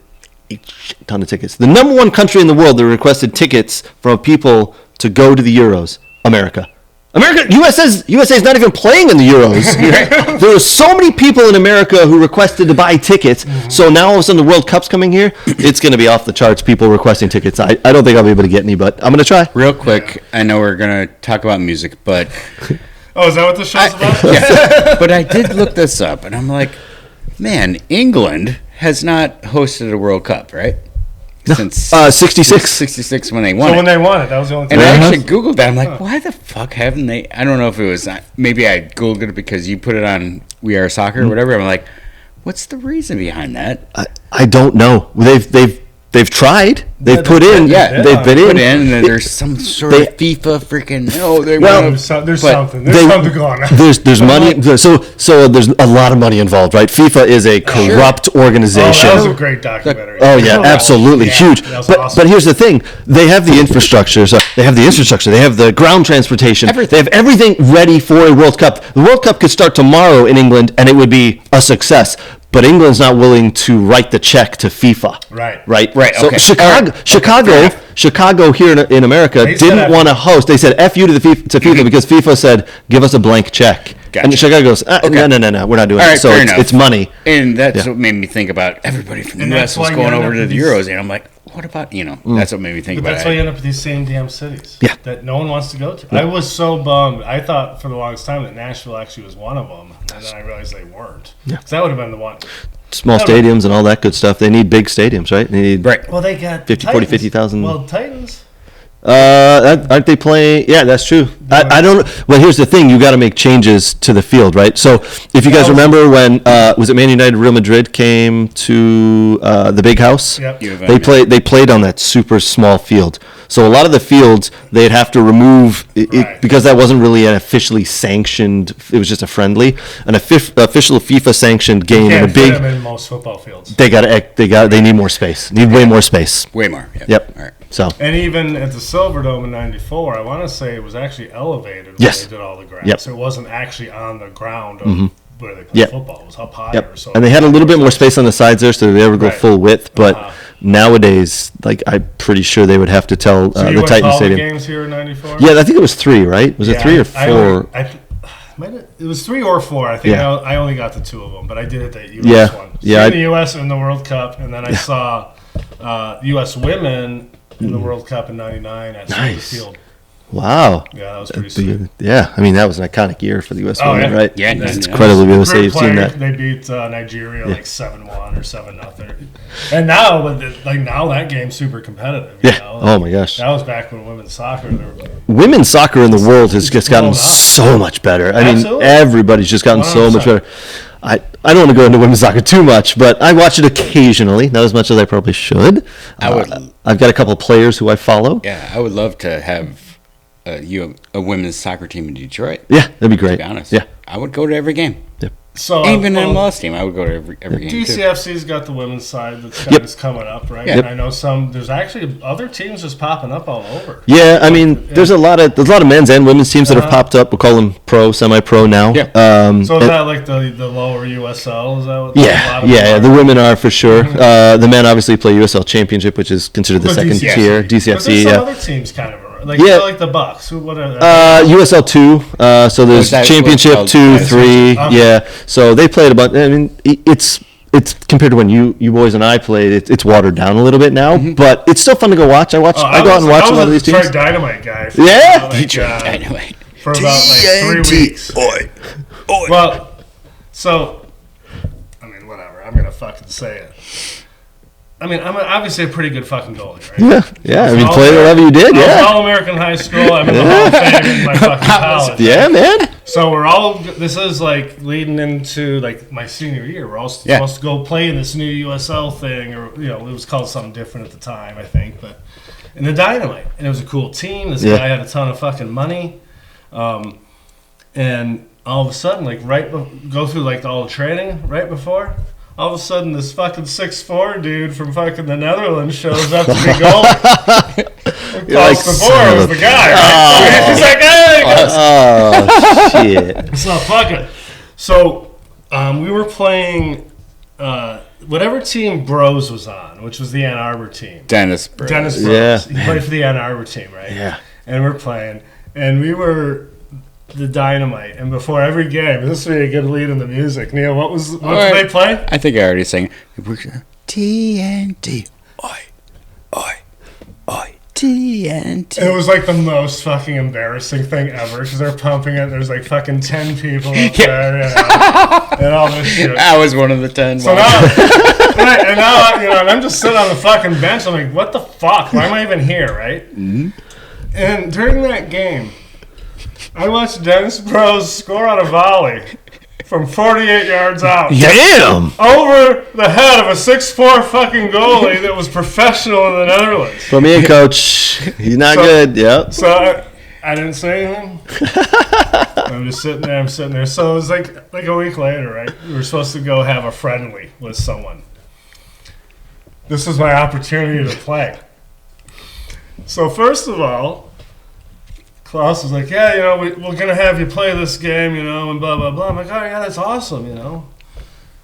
a ton of tickets. The number one country in the world that requested tickets from people to go to the Euros, America. USA's not even playing in the Euros. There are so many people in America who requested to buy tickets. So now all of a sudden the World Cup's coming here. It's going to be off the charts. People requesting tickets. I don't think I'll be able to get any, but I'm going to try. Real quick, I know we're going to talk about music, but oh, is that what the show's about? Yeah. But I did look this up, and I'm like, man, England has not hosted a World Cup, right? Since 66. 66 when they won when they won it, that was the only time. And I actually Googled that. I'm like, why the fuck haven't they? I don't know if it was, maybe I Googled it because you put it on We Are Soccer or whatever. I'm like, what's the reason behind that? I don't know. They've tried. They've put in. Yeah, they've been in. And then there's some sort of FIFA freaking. Oh, there's something. There's something going on. There's money. So there's a lot of money involved, right? FIFA is a corrupt organization. Oh, that was a great documentary. Oh yeah, absolutely huge. But here's the thing: they have the infrastructure. So they have the infrastructure. They have the ground transportation. They have everything ready for a World Cup. The World Cup could start tomorrow in England, and it would be a success. But England's not willing to write the check to FIFA. Right. So okay. Chicago here in America didn't want to host. They said F you to FIFA because FIFA said give us a blank check. Gotcha. And Chicago goes no, we're not doing it. So it's money. And that's what made me think about everybody from the U.S. was going over to the Euros, and I'm like, what about that's what made me think about it. That's why you end up with these same damn cities that no one wants to go to. Yeah. I was so bummed. I thought for the longest time that Nashville actually was one of them, and then I realized they weren't. Because that would have been the one. Small stadiums and all that good stuff. They need big stadiums, right? They need Well, they got 50,000. Well, Titans. Aren't they playing? Yeah, that's true. I don't. Well, here's the thing: you got to make changes to the field, right? So, if you guys remember when was it Man United, Real Madrid came to the Big House? Yep. They played on that super small field. So a lot of the fields they'd have to remove it because that wasn't really an officially sanctioned. It was just a friendly, an official FIFA sanctioned game in a big. In most football fields. They need more space. Need way more space. Way more. Yep. All right. So. And even at the Silverdome in '94, I want to say it was actually elevated when Yes. they did all the grass. Yep. It wasn't actually on the ground of where they played Yep. football. It was up higher. Yep. So And they had a little bit more space on the sides there, so they ever go Right. full width. But Uh-huh. nowadays, like, I'm pretty sure they would have to tell So you the went to Titan all the Stadium. games here in '94? Yeah, I think it was 3, right? Was it 3 or 4? It was 3 or 4. I think Yeah. I only got the 2 of them, but I did hit that U.S. Yeah. one. Yeah, In the U.S. in the World Cup, and then I saw U.S. women in the World Cup in '99 at Nice. Field. Wow. Yeah, that was pretty sweet. Yeah, I mean, that was an iconic year for the U.S. Oh, women, yeah. right? Yeah, It's yeah. incredible to be able to say Great you've seen player. that. They beat Nigeria like 7-1 or 7-0. And now, now that game's super competitive. You Yeah. know? Oh, my gosh. That was back when women's soccer. Women's soccer in the world has just gotten blown up. so much better. I mean, Absolutely. everybody's just gotten so much 100%. better. I don't want to go into women's soccer too much, but I watch it occasionally, not as much as I probably should. I've got a couple of players who I follow. Yeah, I would love to have a women's soccer team in Detroit. Yeah, that'd be great. To be honest, Yeah. I would go to every game. So Even an MLS team, I would go to every game too. DCFC's got the women's side that's Yep. is coming up, right? Yep. And I know there's actually other teams just popping up all over. Yeah, I mean, there's a lot of men's and women's teams that have popped up. We'll call them pro, semi-pro now. Yeah. So is that like the lower USL? Is that what a Yeah, lot of yeah, them the are? women are for sure. The men obviously play USL Championship, which is considered the But second DCFC. tier. But there's DCFC, some yeah. other teams kind of like Yeah. like the Bucks. What are USL 2, so there's Is that Championship what's 2, called? 3, Okay. yeah. So they played about. I mean, it's compared to when you boys and I played, it's watered down a little bit now, but it's still fun to go watch. I go out and watch a lot of these teams. I was a Detroit Dynamite guy. For, Yeah. like, Detroit Dynamite. for about like 3 weeks. Oi. Well, so I mean, whatever. I'm gonna fucking say it. I mean, I'm obviously a pretty good fucking goalie, right? Yeah. I mean, play the level you did, I was yeah. All-American high school. I'm in the Hall of Fame in my fucking college. Yeah, man. So this is like leading into like my senior year. We're all supposed to go play in this new USL thing, or it was called something different at the time, I think. But in the Dynamite, and it was a cool team. This guy had a ton of fucking money, and all of a sudden, like go through like all the training right before. All of a sudden, this fucking 6'4" dude from fucking the Netherlands shows up to be goalie. like, Before was the guy. Right? So he's like, hey! Oh, shit. So fuck it. So we were playing whatever team Bros was on, which was the Ann Arbor team. Dennis Bros. Dennis Bros. Yeah. He played for the Ann Arbor team, right? Yeah. And we're playing, and we were the Dynamite. And before every game, this would be a good lead in the music. Neil, what did they play? I think I already sang TNT. Oi, oi, oi, TNT. It was like the most fucking embarrassing thing ever because they're pumping it. There's like fucking 10 people up there, and all this shit. I was one of the 10. So now, and I'm just sitting on the fucking bench. I'm like, what the fuck? Why am I even here, right? Mm-hmm. And during that game, I watched Dennis Bros score on a volley from 48 yards out. Damn! Over the head of a 6'4" fucking goalie that was professional in the Netherlands. Put me in, coach. He's not good. Yep. So I didn't say anything. I'm just sitting there. So it was like a week later, right? We were supposed to go have a friendly with someone. This was my opportunity to play. So first of all, Klaus was like, yeah, we're going to have you play this game, and blah, blah, blah. I'm like, oh, yeah, that's awesome, And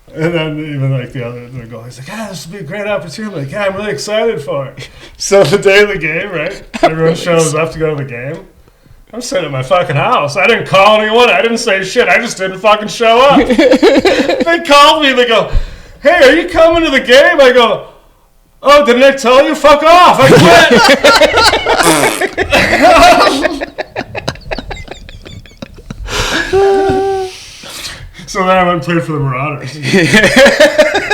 then even like the other goalie's like, yeah, this would be a great opportunity. I'm like, yeah, I'm really excited for it. So the day of the game, right, everyone shows up to go to the game. I'm sitting at my fucking house. I didn't call anyone. I didn't say shit. I just didn't fucking show up. They called me. They go, hey, are you coming to the game? I go, oh, didn't I tell you? Fuck off. I quit. So then I went and played for the Marauders.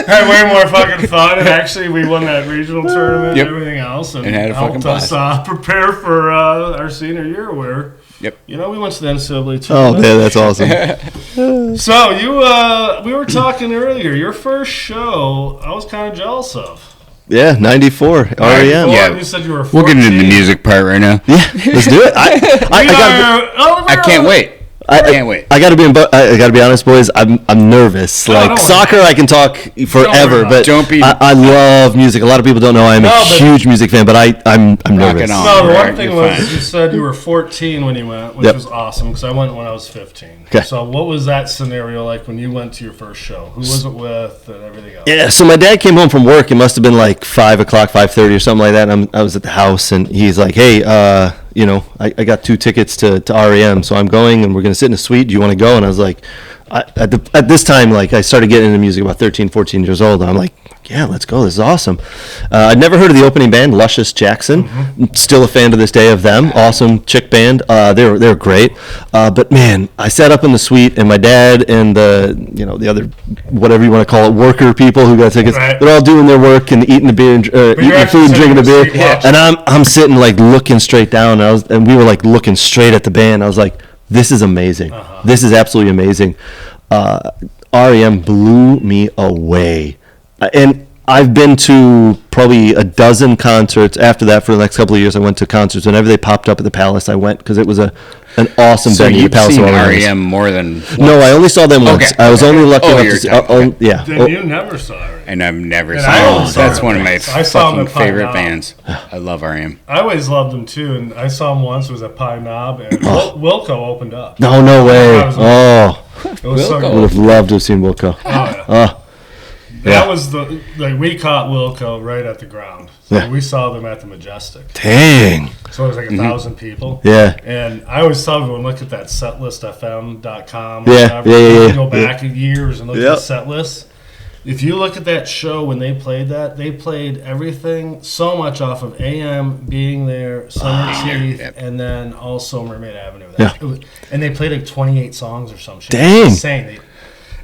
Had way more fucking fun, and actually we won that regional tournament and everything else, and had a fucking helped us prepare for our senior year where, we went to the NCAA tournament. Oh, man, that's awesome. So we were talking earlier, your first show, I was kind of jealous of. Yeah, 94, REM. Yeah, you said you were 14. We'll get into the music part right now. Yeah, let's do it. I can't wait. Can't wait. I gotta be honest, boys. I'm nervous. Like soccer, I can talk forever, but I love music. A lot of people don't know I'm a huge music fan, but I'm nervous. No, the one thing was you said you were 14 when you went, which was awesome because I went when I was 15. Okay. So what was that scenario like when you went to your first show? Who was it with and everything else? Yeah, so my dad came home from work. It must have been like 5 o'clock, 5:30 or something like that. And I was at the house, and he's like, "Hey, I got 2 tickets to REM, so I'm going, and we're gonna sit in a suite. Do you want to go?" And I was like, at this time, like I started getting into music about 13, 14 years old. And I'm like, yeah, let's go. This is awesome. I'd never heard of the opening band, Luscious Jackson. Still a fan to this day of them. Awesome chick band. They were great. But man, I sat up in the suite, and my dad and the other, whatever you want to call it, worker people who got tickets. Right. They're all doing their work and eating the beer, eating the food, and drinking the beer. Yeah. And I'm sitting like looking straight down. And we were like looking straight at the band. I was like, this is amazing. This is absolutely amazing. REM blew me away. And I've been to probably a dozen concerts after that. For the next couple of years, I went to concerts. Whenever they popped up at the Palace, I went because it was an awesome venue. So you've seen REM more than once? No, I only saw them once. I was only lucky enough to see. Yeah. Then you never saw REM. And I've never saw them. That's one of my fucking favorite bands. I love REM. I always loved them too, and I saw them once. It was at Pine Knob, and Wilco opened up. No way. It was so good. Would have loved to have seen Wilco. That was we caught Wilco right at the ground. So we saw them at the Majestic. Dang. So it was like 1,000 people. Yeah. And I always tell everyone, look at that setlistfm.com. Yeah. Go back years and look at the set list. If you look at that show when they played that, they played everything so much off of AM, Being There, Summer Teeth, and then also Mermaid Avenue. And they played like 28 songs or some shit. Dang. Insane.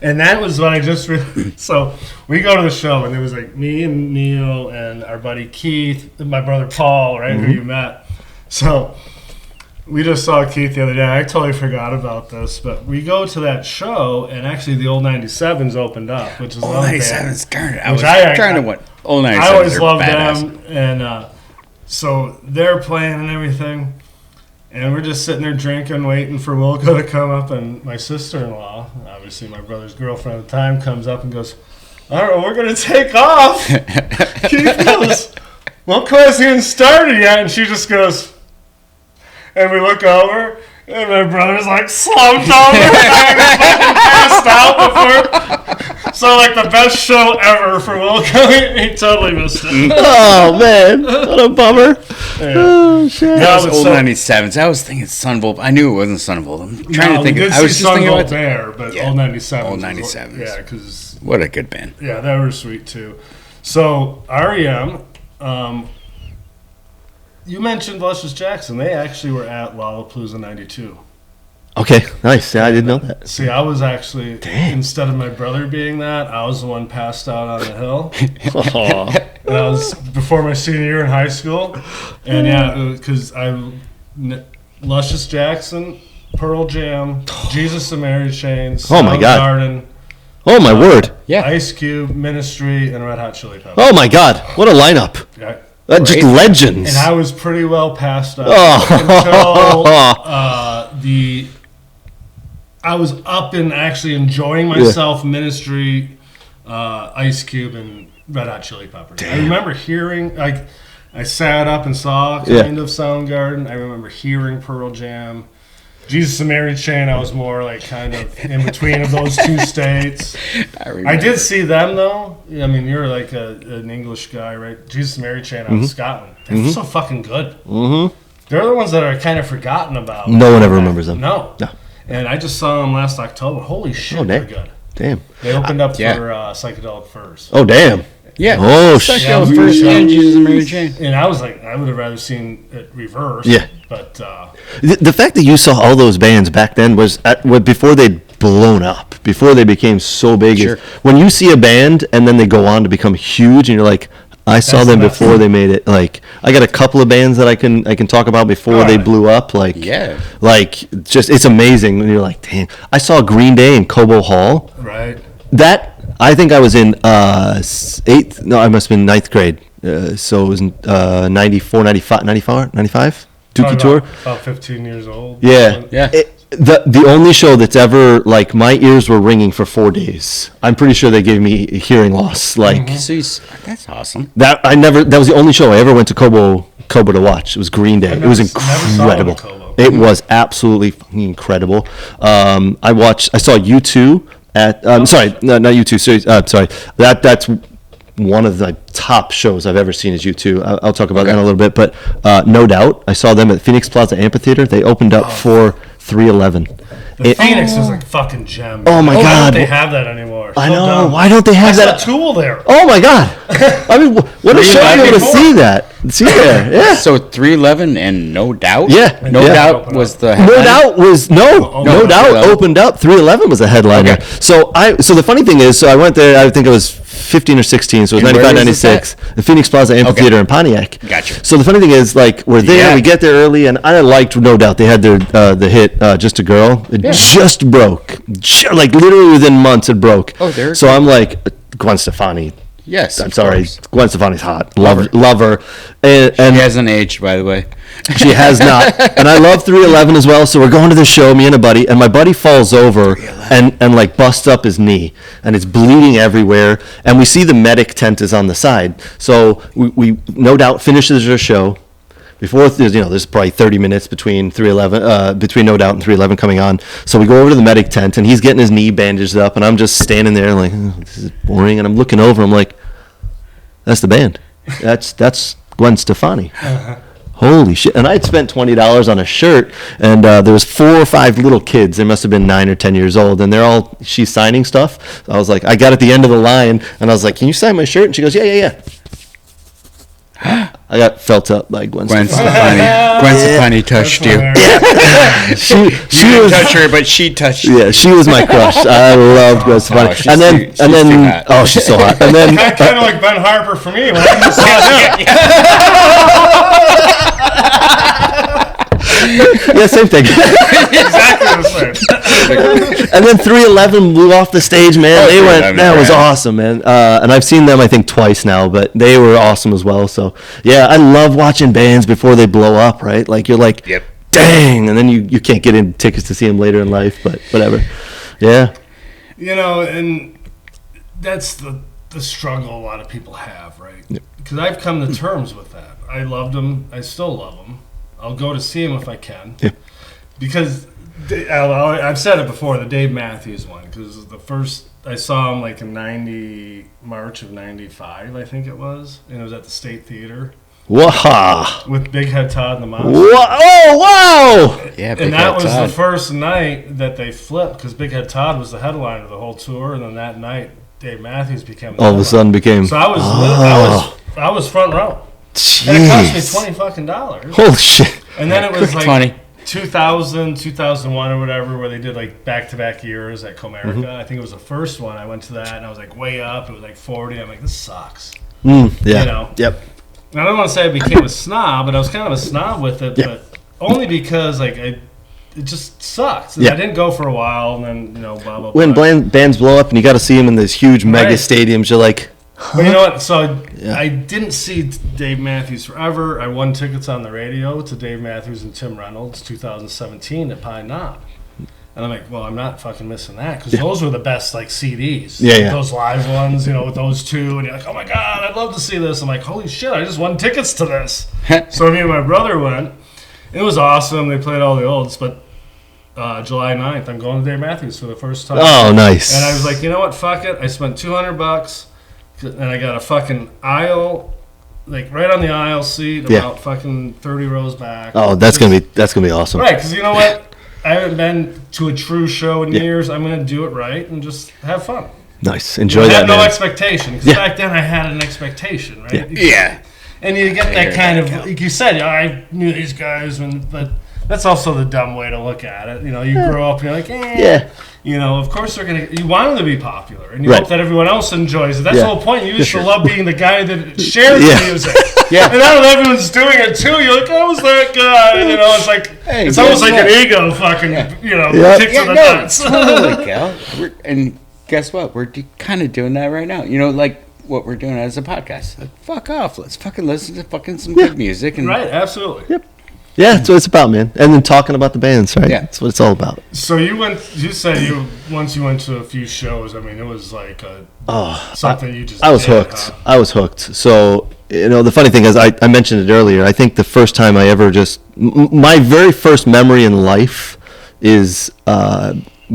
And that was when I just so we go to the show, and there was like me and Neil and our buddy Keith and my brother Paul, right, who you met. So we just saw Keith the other day. I totally forgot about this, but we go to that show, and actually the Old 97s opened up, which is Old 97s. Darn it! I was trying to what Old 97s. I always loved badass. them, and so they're playing and everything. And we're just sitting there drinking, waiting for Wilco to come up. And my sister-in-law, obviously my brother's girlfriend at the time, comes up and goes, "All right, we're going to take off." Keith goes, "Wilco hasn't even started yet." And she just goes, and we look over, and my brother's like slumped over and passed out before. So, like, the best show ever for Wilco. He totally missed it. Oh, man. What a bummer. Yeah. Oh, shit. That was Old 97s. I was thinking Sunvolt. I knew it wasn't Sunvolt. I'm trying to think. I was just thinking about there, but Old 97s. Old 97s. Yeah, because... What a good band. Yeah, they were sweet, too. So, REM, you mentioned Luscious Jackson. They actually were at Lollapalooza 92. Okay, nice. Yeah, I didn't know that. See, I was actually, instead of my brother being that, I was the one passed out on the hill. And I was before my senior year in high school. And yeah, because Luscious Jackson, Pearl Jam, Jesus and Mary Chain, Soundgarden. Oh, my word. Yeah. Ice Cube, Ministry, and Red Hot Chili Peppers. Oh, my God. What a lineup. Yeah. Just legends. And I was pretty well passed out until I was up and actually enjoying myself. Ministry, Ice Cube, and Red Hot Chili Peppers. Damn. I remember hearing, like, I sat up and saw kind of Soundgarden. I remember hearing Pearl Jam. Jesus and Mary Chain, I was more like kind of in between of those two states. I did see them though. I mean, you're like an English guy, right? Jesus and Mary Chain out of Scotland. They're so fucking good. They're the ones that are kind of forgotten about. No one ever remembers them. No. And I just saw them last October. Holy shit, they're good. Damn. They opened up for Psychedelic Furs. Oh, damn. Yeah. Oh, shit. Psychedelic Furs and Jesus and Mary Chain. And I was like, I would have rather seen it reversed. Yeah. But the fact that you saw all those bands back then was before they'd blown up, before they became so big. Sure. When you see a band and then they go on to become huge, and you're like, I saw them before they made it. Like, I got a couple of bands that I can talk about before they blew up. Like, just it's amazing when you're like, damn. I saw Green Day in Cobo Hall. Right. That I think I was in I must have been ninth grade. So it was 94, 95. Dookie Tour. About 15 years old. Yeah. The only show that's ever, like, my ears were ringing for 4 days. I'm pretty sure they gave me hearing loss. Like, That's awesome. that was the only show I ever went to Kobo to watch. It was Green Day. It was incredible. It was absolutely fucking incredible. I saw U2 at, sorry, not U2, sorry. That's one of the top shows I've ever seen is U2. I'll talk about that in a little bit, but No Doubt, I saw them at Phoenix Plaza Amphitheater. They opened up for 311. Phoenix is like fucking gem. Oh my God! Why don't they have that anymore? I know. Dumb. Why don't they have that? Tool there. Oh my God! I mean, what a show to be able to see that. See there, yeah. So 311 and No Doubt. Yeah, No Doubt was the headliner? No Doubt was No Doubt opened up. 311 was a headliner. Okay. So the funny thing is, I went there. I think it was 15 or 16, so it was 95, 96. The Phoenix Plaza Amphitheater in Pontiac. Gotcha. So the funny thing is, like, we're there, we get there early, and I liked No Doubt. They had their the hit "Just a Girl." It just broke, like literally within months it broke. Oh, there. So I'm like, Gwen Stefani. Yes, I'm sorry. Gwen Stefani's hot. Love her. And she hasn't aged, by the way. She has not. And I love 311 as well. So we're going to the show, me and a buddy, and my buddy falls over and like busts up his knee, and it's bleeding everywhere. And we see the medic tent is on the side. So we No Doubt finishes their show. Before, there's probably 30 minutes between 311, between No Doubt and 311 coming on. So we go over to the medic tent, and he's getting his knee bandaged up, and I'm just standing there like, this is boring. And I'm looking over, I'm like, that's the band. That's Gwen Stefani. Holy shit. And I had spent $20 on a shirt, and there was 4 or 5 little kids. They must have been 9 or 10 years old, and she's signing stuff. So I was like, I got at the end of the line, and I was like, can you sign my shirt? And she goes, yeah. I got felt up by Gwen Stefani. Gwen Stefani touched you. She didn't touch her, but she touched you. Yeah, she was my crush. I loved Gwen Stefani. And then, she's so hot. And then, kind of like Ben Harper for me when I saw him. Yeah, same thing. Exactly the same. And then 311 blew off the stage, man. That was awesome, man. And I've seen them, I think, twice now, but they were awesome as well. So, yeah, I love watching bands before they blow up, right? Like, you're like, dang, and then you can't get in tickets to see them later in life, but whatever. Yeah. And that's the struggle a lot of people have, right? Because I've come to terms with that. I loved them. I still love them. I'll go to see him if I can. Yeah. Because I've said it before, the Dave Matthews one, because the first I saw him like in March of '95, I think it was, and it was at the State Theater. Wow! With Big Head Todd and the Monsters. Oh wow! Yeah, Big and that Head was Todd. The first night that they flipped, because Big Head Todd was the headliner of the whole tour, and then that night Dave Matthews became. All of a sudden became. So I was front row. Jeez. And it cost me $20. Holy shit! And then it was like 2000, 2001 or whatever, where they did like back-to-back years at Comerica. Mm-hmm. I think it was the first one. I went to that, and I was like way up. It was like 40. I'm like, this sucks. Yeah. Yep. And I don't want to say I became a snob, but I was kind of a snob with it, but only because like it just sucks. And I didn't go for a while, and then blah blah blah. When bands blow up, and you got to see them in these huge mega stadiums, you're like. Huh? But you know what? So I didn't see Dave Matthews forever. I won tickets on the radio to Dave Matthews and Tim Reynolds 2017 at Pine Knob. And I'm like, well, I'm not fucking missing that, because those were the best like CDs. Yeah. Those live ones, with those two. And you're like, oh my God, I'd love to see this. I'm like, holy shit, I just won tickets to this. So me and my brother went. It was awesome. They played all the olds, but July 9th, I'm going to Dave Matthews for the first time. Oh, nice. And I was like, you know what? Fuck it. I spent $200. And I got a fucking aisle, like right on the aisle seat, about fucking 30 rows back. Oh, that's gonna be awesome. Right, because you know what? I haven't been to a true show in years. I'm gonna do it right and just have fun. Nice, enjoy that. I had no expectation, because back then I had an expectation, right? Yeah. And you get that kind of, like you said, I knew these guys, but that's also the dumb way to look at it. You grow up and you're like, of course you want them to be popular, and you hope that everyone else enjoys it. That's the whole point. You used to love being the guy that shares the music. And now that everyone's doing it too, you're like, I was that guy. It's like, it's almost like an ego fucking, kicks in the nuts. Totally, Cal. And guess what? We're kind of doing that right now. Like what we're doing as a podcast. Like, fuck off. Let's fucking listen to fucking some good music. And right, absolutely. Yep. Yeah, that's what it's about, man. And then talking about the bands, right? Yeah. That's what it's all about. So you said once you went to a few shows, I mean, it was like something you just I was did, hooked. huh? I was hooked. So, the funny thing is, I mentioned it earlier. I think the first time I ever my very first memory in life is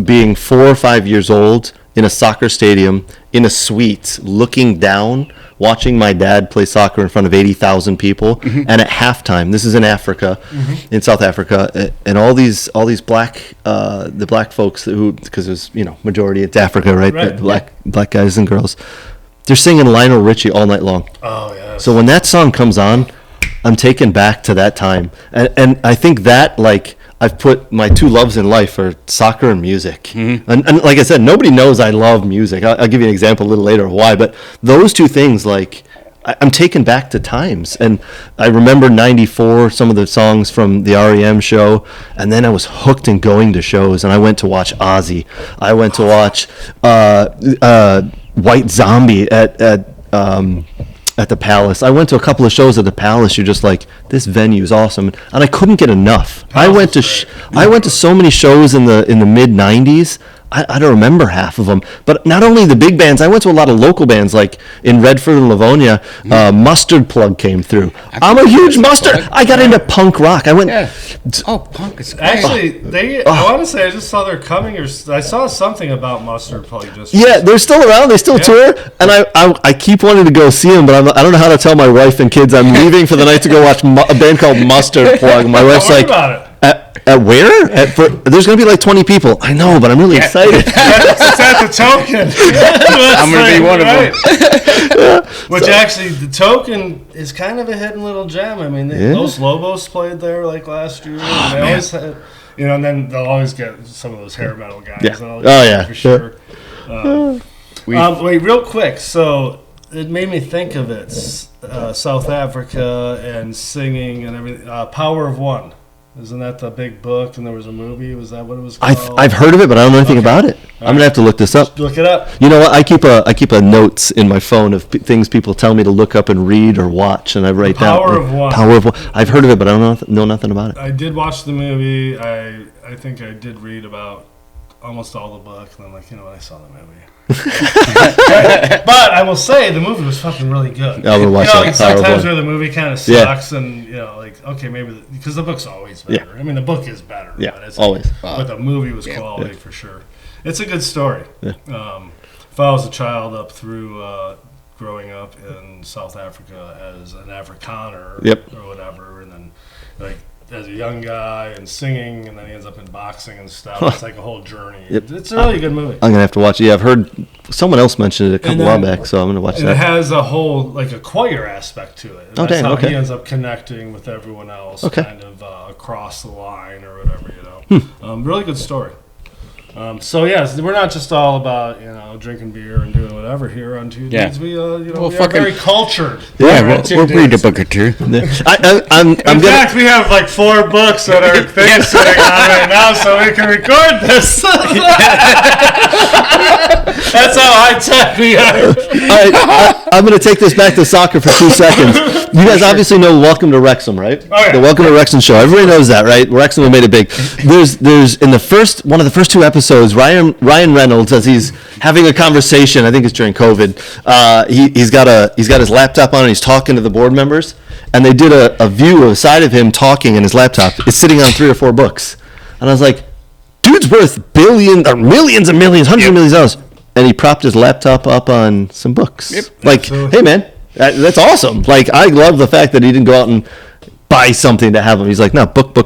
being 4 or 5 years old in a soccer stadium in a suite, looking down, watching my dad play soccer in front of 80,000 people, and at halftime, this is in Africa, in South Africa, and all these black, the black folks because there's majority it's Africa, right? Right. The black guys and girls, they're singing Lionel Richie all night long. Oh yeah. So when that song comes on, I'm taken back to that time, and I think that I've put my two loves in life are soccer and music. And like I said, nobody knows I love music. I'll give you an example a little later of why. But those two things, I'm taken back to times. And I remember 94, some of the songs from the REM show. And then I was hooked in going to shows. And I went to watch Ozzy. I went to watch White Zombie at the Palace. I went to a couple of shows at the Palace. You're just like, this venue is awesome, and I couldn't get enough. I went to so many shows in the mid '90s. I don't remember half of them. But not only the big bands, I went to a lot of local bands, like in Redford and Livonia. Mustard Plug came through. I'm a huge Mustard. I got into punk rock. I went. Yeah. Punk is great. Actually, I want to say I just saw they're coming, or I saw something about Mustard Plug just. Yeah, they're still around. They still tour, and I keep wanting to go see them, but I don't know how to tell my wife and kids I'm leaving for the night to go watch a band called Mustard Plug. My wife's like, about it. At where? There's going to be like 20 people. I know, but I'm really excited. It's at the Token. I'm going to be one of them. Which actually, the Token is kind of a hidden little gem. I mean, those Lobos played there like last year. And they always had, and then they'll always get some of those hair metal guys. Yeah. For sure. Wait, real quick. So it made me think of it. South Africa and singing and everything. Power of One. Isn't that the big book? And there was a movie. Was that what it was called? I've heard of it, but I don't know anything about it. I'm gonna have to look this up. Look it up. You know what? I keep a notes in my phone of things people tell me to look up and read or watch, and I write down. Power of One. Power of One. I've heard of it, but I don't know nothing about it. I did watch the movie. I think I did read about almost all the book, and I'm like, I saw the movie. But I will say the movie was fucking really good. I'm gonna watch that. Sometimes where the movie kind of sucks, and okay, maybe because the book's always better. Yeah. I mean, the book is better. Yeah, but always. But the movie was quality for sure. It's a good story. Yeah. If I was a child up through growing up in South Africa as an Afrikaner or whatever, and then as a young guy and singing, and then he ends up in boxing and stuff. It's like a whole journey. It's a really good movie. I'm gonna have to watch it. Yeah, I've heard someone else mention it a couple while back, so I'm gonna watch that. It has a whole a choir aspect to it. Oh, That's damn, how okay. he ends up connecting with everyone else, kind of across the line or whatever. Really good story. So yes, we're not just all about drinking beer and doing whatever here on Two Dudes. We we are very cultured. Yeah, we'll read a book or two. In fact, we have like 4 books that are things sitting on right now, so we can record this. That's how high tech we are. I'm going to take this back to soccer for 2 seconds. You guys obviously know Welcome to Wrexham, right? Oh, yeah. The Welcome to Wrexham show. Everybody knows that, right? Wrexham made it big. There's in one of the first 2 episodes, Ryan Reynolds, as he's having a conversation, I think it's during COVID, he's got his laptop on and he's talking to the board members, and they did a view of the side of him talking, and his laptop is sitting on 3 or 4 books. And I was like, dude's worth billions or millions and millions, hundreds of millions of dollars. And he propped his laptop up on some books. Hey man, that's awesome. I love the fact that he didn't go out and buy something to have them. He's like, no, book,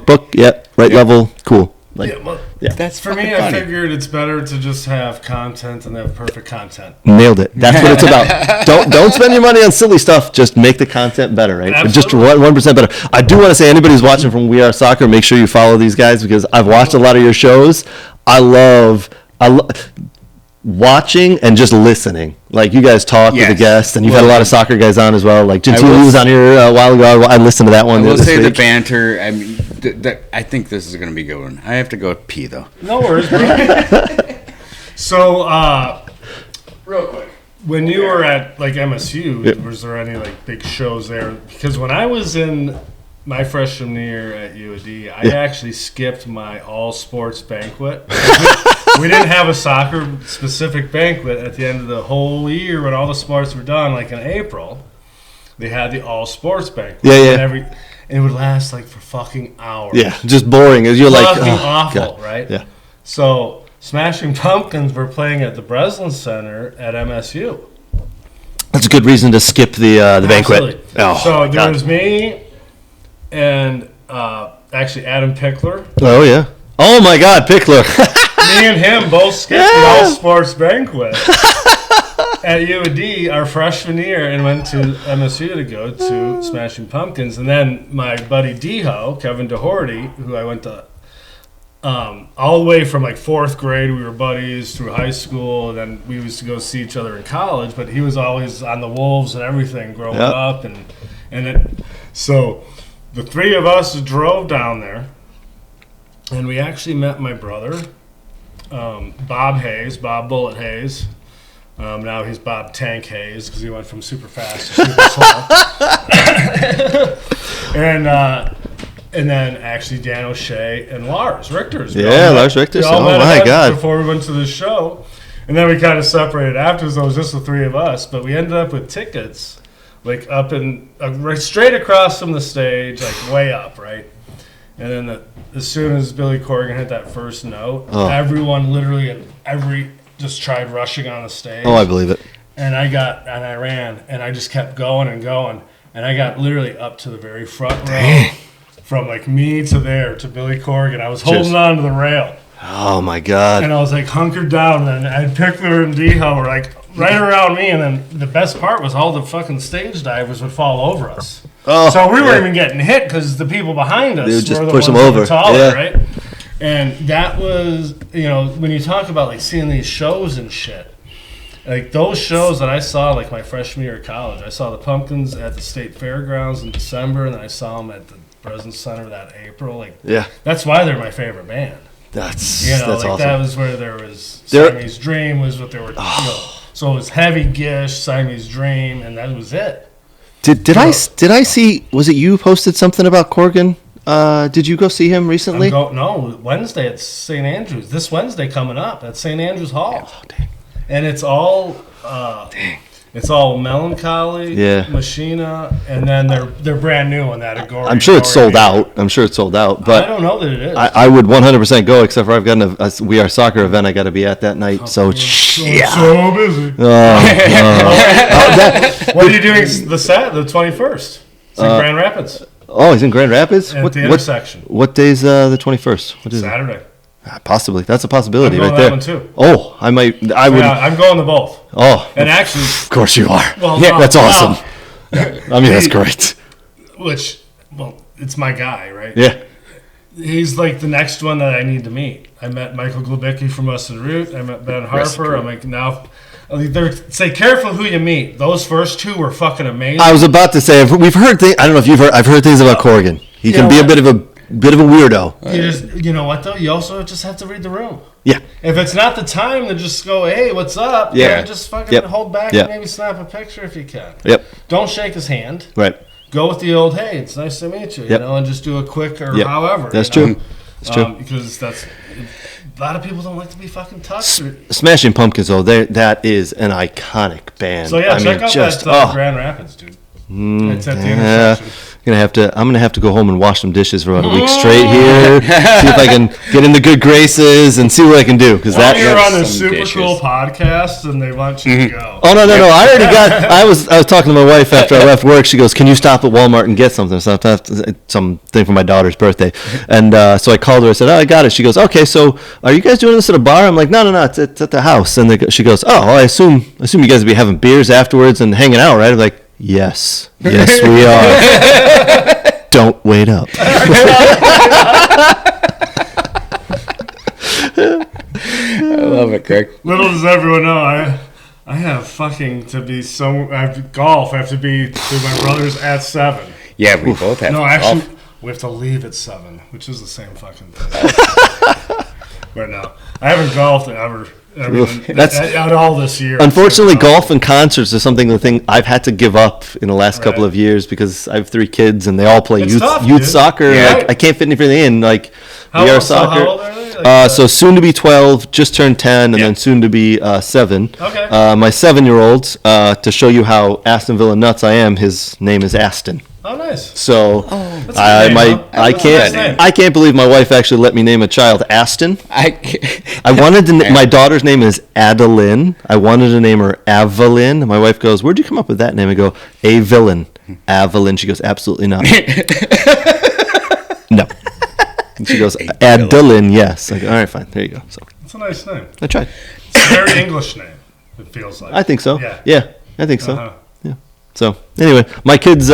level, cool. That's for me. I figured it's better to just have content and have perfect content. Nailed it. That's what it's about. Don't spend your money on silly stuff. Just make the content better, right? Absolutely. Just 1% better. I do want to say, anybody who's watching from We Are Soccer, make sure you follow these guys, because I've watched a lot of your shows. I love watching and just listening. You guys talk with the guests, and you've had a lot of soccer guys on as well. Gentili was on here a while ago. I listened to that one. I will say the banter. I mean, I think this is going to be a good one. I have to go pee though. No worries, bro. So, real quick, when you were at MSU, was there any big shows there? Because when I was in my freshman year at UAD, I actually skipped my all-sports banquet. We didn't have a soccer-specific banquet at the end of the whole year when all the sports were done, like in April. They had the all-sports banquet. Yeah. And it would last, like, for fucking hours. Yeah, just boring. You're like, fucking awful, God. right? Yeah. So, Smashing Pumpkins were playing at the Breslin Center at MSU. That's a good reason to skip the banquet. Absolutely. Oh, So there was me and actually Adam Pickler. Oh, yeah. Oh, my God, Pickler. Me and him both skipped the all-sports banquet at UAD our freshman year and went to MSU to go to Smashing Pumpkins. And then my buddy D-Ho, Kevin Doherty, who I went to all the way from like 4th grade, we were buddies through high school, and then we used to go see each other in college. But he was always on the Wolves and everything growing up, so the three of us drove down there, and we actually met my brother, Bob Bullet Hayes. Now he's Bob Tank Hayes because he went from super fast to super slow. And then actually Dan O'Shea and Lars Richter's. Lars Richter's. Oh, my God. Before we went to the show. And then we kind of separated after, so it was just the three of us. But we ended up with tickets, like up in, right straight across from the stage, like way up, right? And then as soon as Billy Corgan hit that first note, everyone literally, just tried rushing on the stage. Oh, I believe it. And I ran, and I just kept going and going. And I got literally up to the very front row. From like me to there to Billy Corgan. I was holding on to the rail. Oh my God. And I was like hunkered down, and I had Pickler and D-Ho were like right around me, and then the best part was all the fucking stage divers would fall over us. Oh, so we weren't even getting hit because the people behind us they would just were the push ones them that over. were taller, Yeah. right? And that was, when you talk about like seeing these shows and shit, like those shows that I saw like my freshman year of college, I saw the Pumpkins at the State Fairgrounds in December, and then I saw them at the Breslin Center that April. Like, that's why they're my favorite band. That's like awesome. That was where there was Siamese Dream was what they were. So it was Heavy Gish, Siamese Dream, and that was it. Did I see? Was it you posted something about Corgan? Did you go see him recently? No, Wednesday at St. Andrews. This Wednesday coming up at St. Andrews Hall. Oh, dang. And it's all it's all Melancholy, Machina, and then they're brand new on that Agora. I'm sure it's sold out. But I don't know that it is. I would 100% go, except for I've got a We Are Soccer event I got to be at that night. So busy. What are you doing the 21st? It's in Grand Rapids. Oh, he's in Grand Rapids? At the intersection. What day's the 21st? What is Saturday. Possibly. That's a possibility I'm going right that there. one too. Oh, I would. Yeah, I'm going to both. Oh. And actually. Of course you are. Well, that's awesome. I mean, that's great. It's my guy, right? Yeah. He's like the next one that I need to meet. I met Michael Glubicki from Weston Root. I met Ben Harper. I'm like, now. Say careful who you meet. Those first two were fucking amazing. I was about to say, we've heard things. I don't know if you've heard. I've heard things about Corgan. He can be a bit of a weirdo. You know what though? You also just have to read the room. Yeah. If it's not the time to just go, hey, what's up? Yeah. Just fucking hold back and maybe snap a picture if you can. Yep. Don't shake his hand. Right. Go with the old, hey, it's nice to meet you, and just do a quick or however. That's true. That's true. Because a lot of people don't like to be fucking touched. Smashing Pumpkins, though, that is an iconic band. So check out that Grand Rapids, dude. It's at the intersection. I'm gonna have to go home and wash some dishes for about a week straight here. See if I can get in the good graces and see what I can do. Because you're on a super cool podcast and they want you to go. Oh no! I already got. I was talking to my wife after I left work. She goes, "Can you stop at Walmart and get something? Something for my daughter's birthday." And so I called her. I said, "Oh, I got it." She goes, "Okay, so are you guys doing this at a bar?" I'm like, "No, it's at the house." And she goes, "Oh, I assume you guys will be having beers afterwards and hanging out, right?" I'm like, Yes, we are. Don't wait up. I love it, Craig. Little does everyone know, I have fucking to be I have to golf. I have to be to my brother's at 7. Yeah, we both have. No, actually, we have to leave at 7, which is the same fucking thing. But no, I haven't golfed ever I mean, That's out all this year. unfortunately golf and concerts is something I've had to give up in the last couple of years because I have 3 kids and they all play It's youth tough, youth dude. soccer. Yeah. Like, I can't fit anything in. Like How we are old- so soccer. how old are they? Like, So soon to be 12, just turned 10, and Yeah. then soon to be 7. Okay. My 7-year-old, to show you how Aston Villa nuts I am, his name is Aston. Oh, nice. So That's a good name, huh? I That's a nice name. can't I can't believe my wife actually let me name a child Aston. I I wanted to. My daughter's name is Adeline. I wanted to name her Evelyn. My wife goes, "Where'd you come up with that name?" I go, "A villain, Evelyn." She goes, "Absolutely not." No. And she goes, "Adeline, yes." I go, "All right, fine. There you go." So It's a nice name. I tried. It's a very English name, it feels like. I think so. Yeah. Yeah, I think so. Uh-huh. Yeah. So anyway, my kids.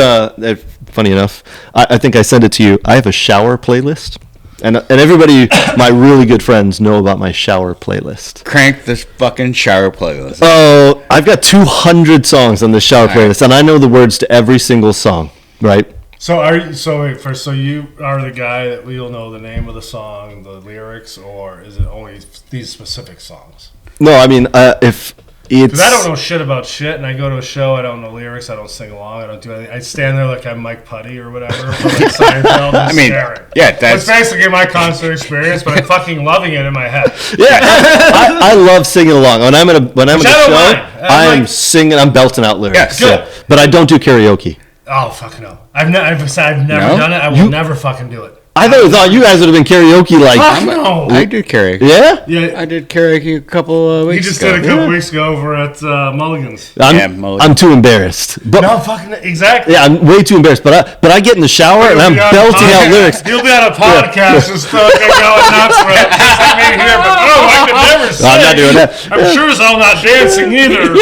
Funny enough, I think I sent it to you. I have a shower playlist, and everybody, my really good friends, know about my shower playlist. crank this fucking shower playlist. Oh, I've got 200 songs on the shower playlist, and I know the words to every single song. Right? So are you? So wait, first, so you are the guy that we'll know the name of the song, the lyrics, or is it only these specific songs? No, I mean, if it's. Because I don't know shit about shit, and I go to a show, I don't know lyrics, I don't sing along, I don't do anything. I stand there like I'm Mike Putty or whatever from like Seinfeld, just mean, staring. yeah, That's basically my concert experience, but I'm fucking loving it in my head. Yeah, I love singing along. When I'm at a I don't show, mind. I am like- singing. I'm belting out lyrics. Yeah, good. But I don't do karaoke. Oh, fuck no. I've never No? done it, I will never fucking do it. I thought you guys would have been karaoke like. Fuck no. I did karaoke. Yeah. Yeah, I did karaoke a couple of he weeks just ago. did a couple weeks ago over at Mulligan's. I'm too embarrassed. But No, fucking exactly. yeah, I'm way too embarrassed. But I get in the shower and I'm He'll be on belting a out podcast- lyrics. He'll be on a podcast and stuff and going nuts for it. Just like me here, but no, I could never sing. I'm not doing that. I'm sure as hell not dancing either.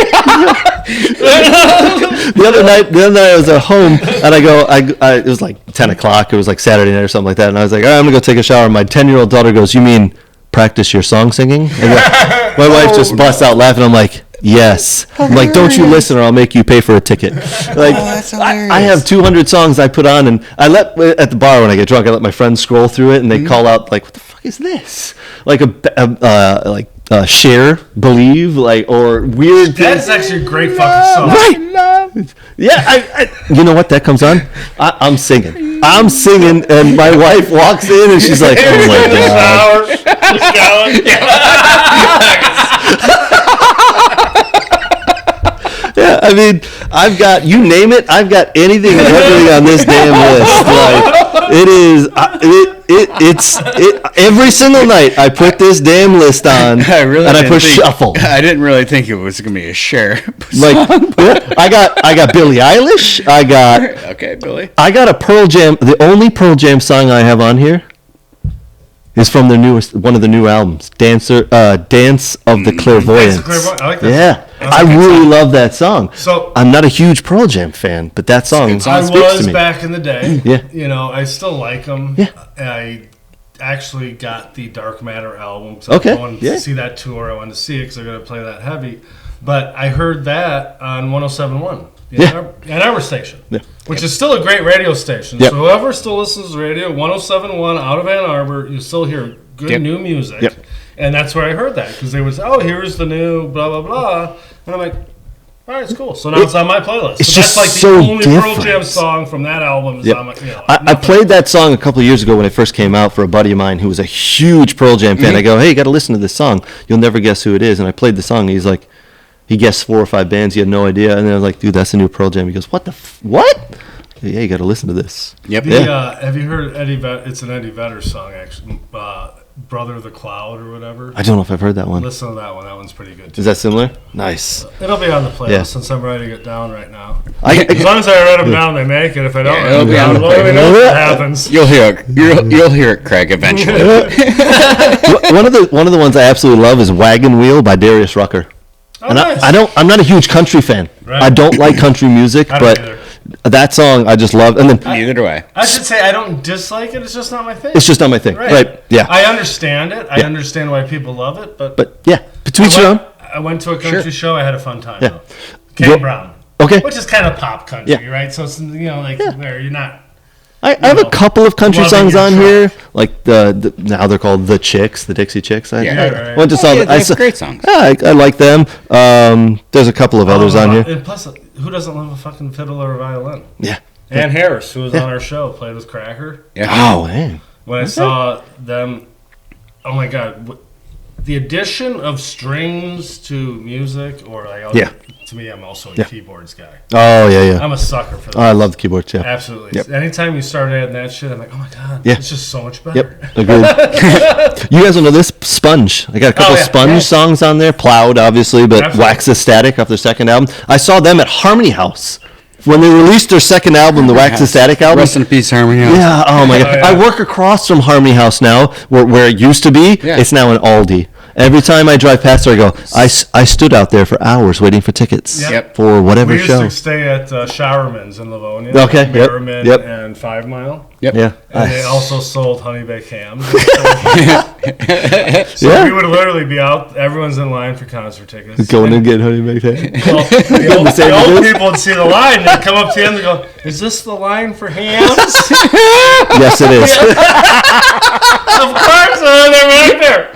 The other night I was at home and it was like 10 o'clock. It was like Saturday night or something like that. And I was like, all right, I'm gonna go take a shower. And my 10-year-old daughter goes, "You mean practice your song singing?" And my wife just busts out laughing. I'm like, "Yes." I'm like, "Don't you listen or I'll make you pay for a ticket." Like, that's I have 200 songs I put on, and I let at the bar when I get drunk, I let my friends scroll through it, and they call out like, "What the fuck is this?" Like Share, Believe, like, or weird That's things. actually a great fucking song. Right. Yeah, I you know what that comes on? I'm singing, and my wife walks in and she's like, "Oh my god!" Yeah, I mean, I've got, you name it, I've got anything and everything on this damn list. Like, it is, it's every single night I put this damn list on I really and I didn't push think- shuffle. I didn't really think it was gonna be a share. Like, yeah, I got Billie Eilish. I Okay, Billy. got a Pearl Jam. The only Pearl Jam song I have on here is from their newest, one of the new albums, Dance of the Clairvoyants. Clairvoyant. I like that Yeah, song. I really love that song. So- I'm not a huge Pearl Jam fan, but that song good song. I speaks was to me. back in the day. Yeah. You know, I still like them. Yeah. I actually got the Dark Matter album. So Okay, I wanted yeah. to see that tour. I wanted to see it because they're going to play that heavy. But I heard that on 107.1, Ann Arbor station, Yeah. which is still a great radio station. Yep. So whoever still listens to radio, 107.1 out of Ann Arbor, you still hear good Yep. new music. Yep. And that's where I heard that because they would say, "Oh, here's the new blah blah blah," and I'm like, "All right, it's cool." So now it's on my playlist. It's So just that's like the so only Pearl different. Jam song from that album is Yep. on my. I nothing. played that song a couple of years ago when it first came out for a buddy of mine who was a huge Pearl Jam fan. I go, "Hey, you got to listen to this song. You'll never guess who it is." And I played the song. And he's like, he guessed 4 or 5 bands. He had no idea. And then I was like, "Dude, that's the new Pearl Jam." He goes, "What the what?" Yeah, you got to listen to this. Yep. Have you heard Eddie? It's an Eddie Vedder song, actually. "Brother of the Cloud" or whatever. I don't know if I've heard that one. Listen to that one. That one's pretty good too. Is that similar? Nice. It'll be on the playlist Yeah. since I'm writing it down right now. I As long as I write them down, they make it. If I don't, Yeah, write it'll them be on down, the let me know playlist. what happens. You'll hear it. You'll hear it, Craig, eventually. one of the ones I absolutely love is "Wagon Wheel" by Darius Rucker. Oh, And nice. I'm not a huge country fan. Right. I don't like country music, I don't but either. that song I just love. And then Neither do I. I should say I don't dislike it. It's just not my thing. it's just not my thing. Right. Yeah. I understand it. I Yeah. understand why people love it, But yeah, to each your own. I went to a country show. I had a fun time. Yeah. Though. Kane Well- Brown. Okay. Which is kind of pop country, Yeah. right? So it's, like where you're not. I have a couple of country loving songs your on truck. here, like the now they're called the Chicks, the Dixie Chicks. I right. went to saw. Yeah, I they saw have great songs. Yeah, I like them. There's a couple of others on here. And plus, who doesn't love a fucking fiddle or a violin? Yeah. Ann Harris, who was on our show, played with Cracker. Yeah. Oh man. When I saw them, oh my god, the addition of strings to music, or like, Yeah. to me, I'm also a keyboards guy. Oh yeah. I'm a sucker for that. Oh, I love the keyboards. Yeah. Absolutely. Yep. Anytime you start adding that shit, I'm like, oh my god, Yeah. it's just so much better. Yep. Agreed. You guys will know this Sponge. I got a couple yeah. Sponge Yeah. songs on there. Plowed, obviously, but Absolutely. Wax Ecstatic off their second album. I saw them at Harmony House when they released their second album, the Wax Ecstatic album. Rest in peace, Harmony House. Yeah, oh my god. yeah. I work across from Harmony House now, where it used to be. Yeah. It's now an Aldi. Every time I drive past there, I go, I stood out there for hours waiting for tickets Yep. for whatever We used show. to stay at Showerman's in Livonia. Okay, yep, Merriman yep. and 5 Mile. Yep. Yeah. And they also sold honey baked hams. So Yeah. we would literally be out. Everyone's in line for concert tickets. Going to get honey baked ham. Well, the old sandwiches? people would see the line. They'd come up to you and they'd go, "Is this the line for hams?" Yes, it is. Of course, they're right there.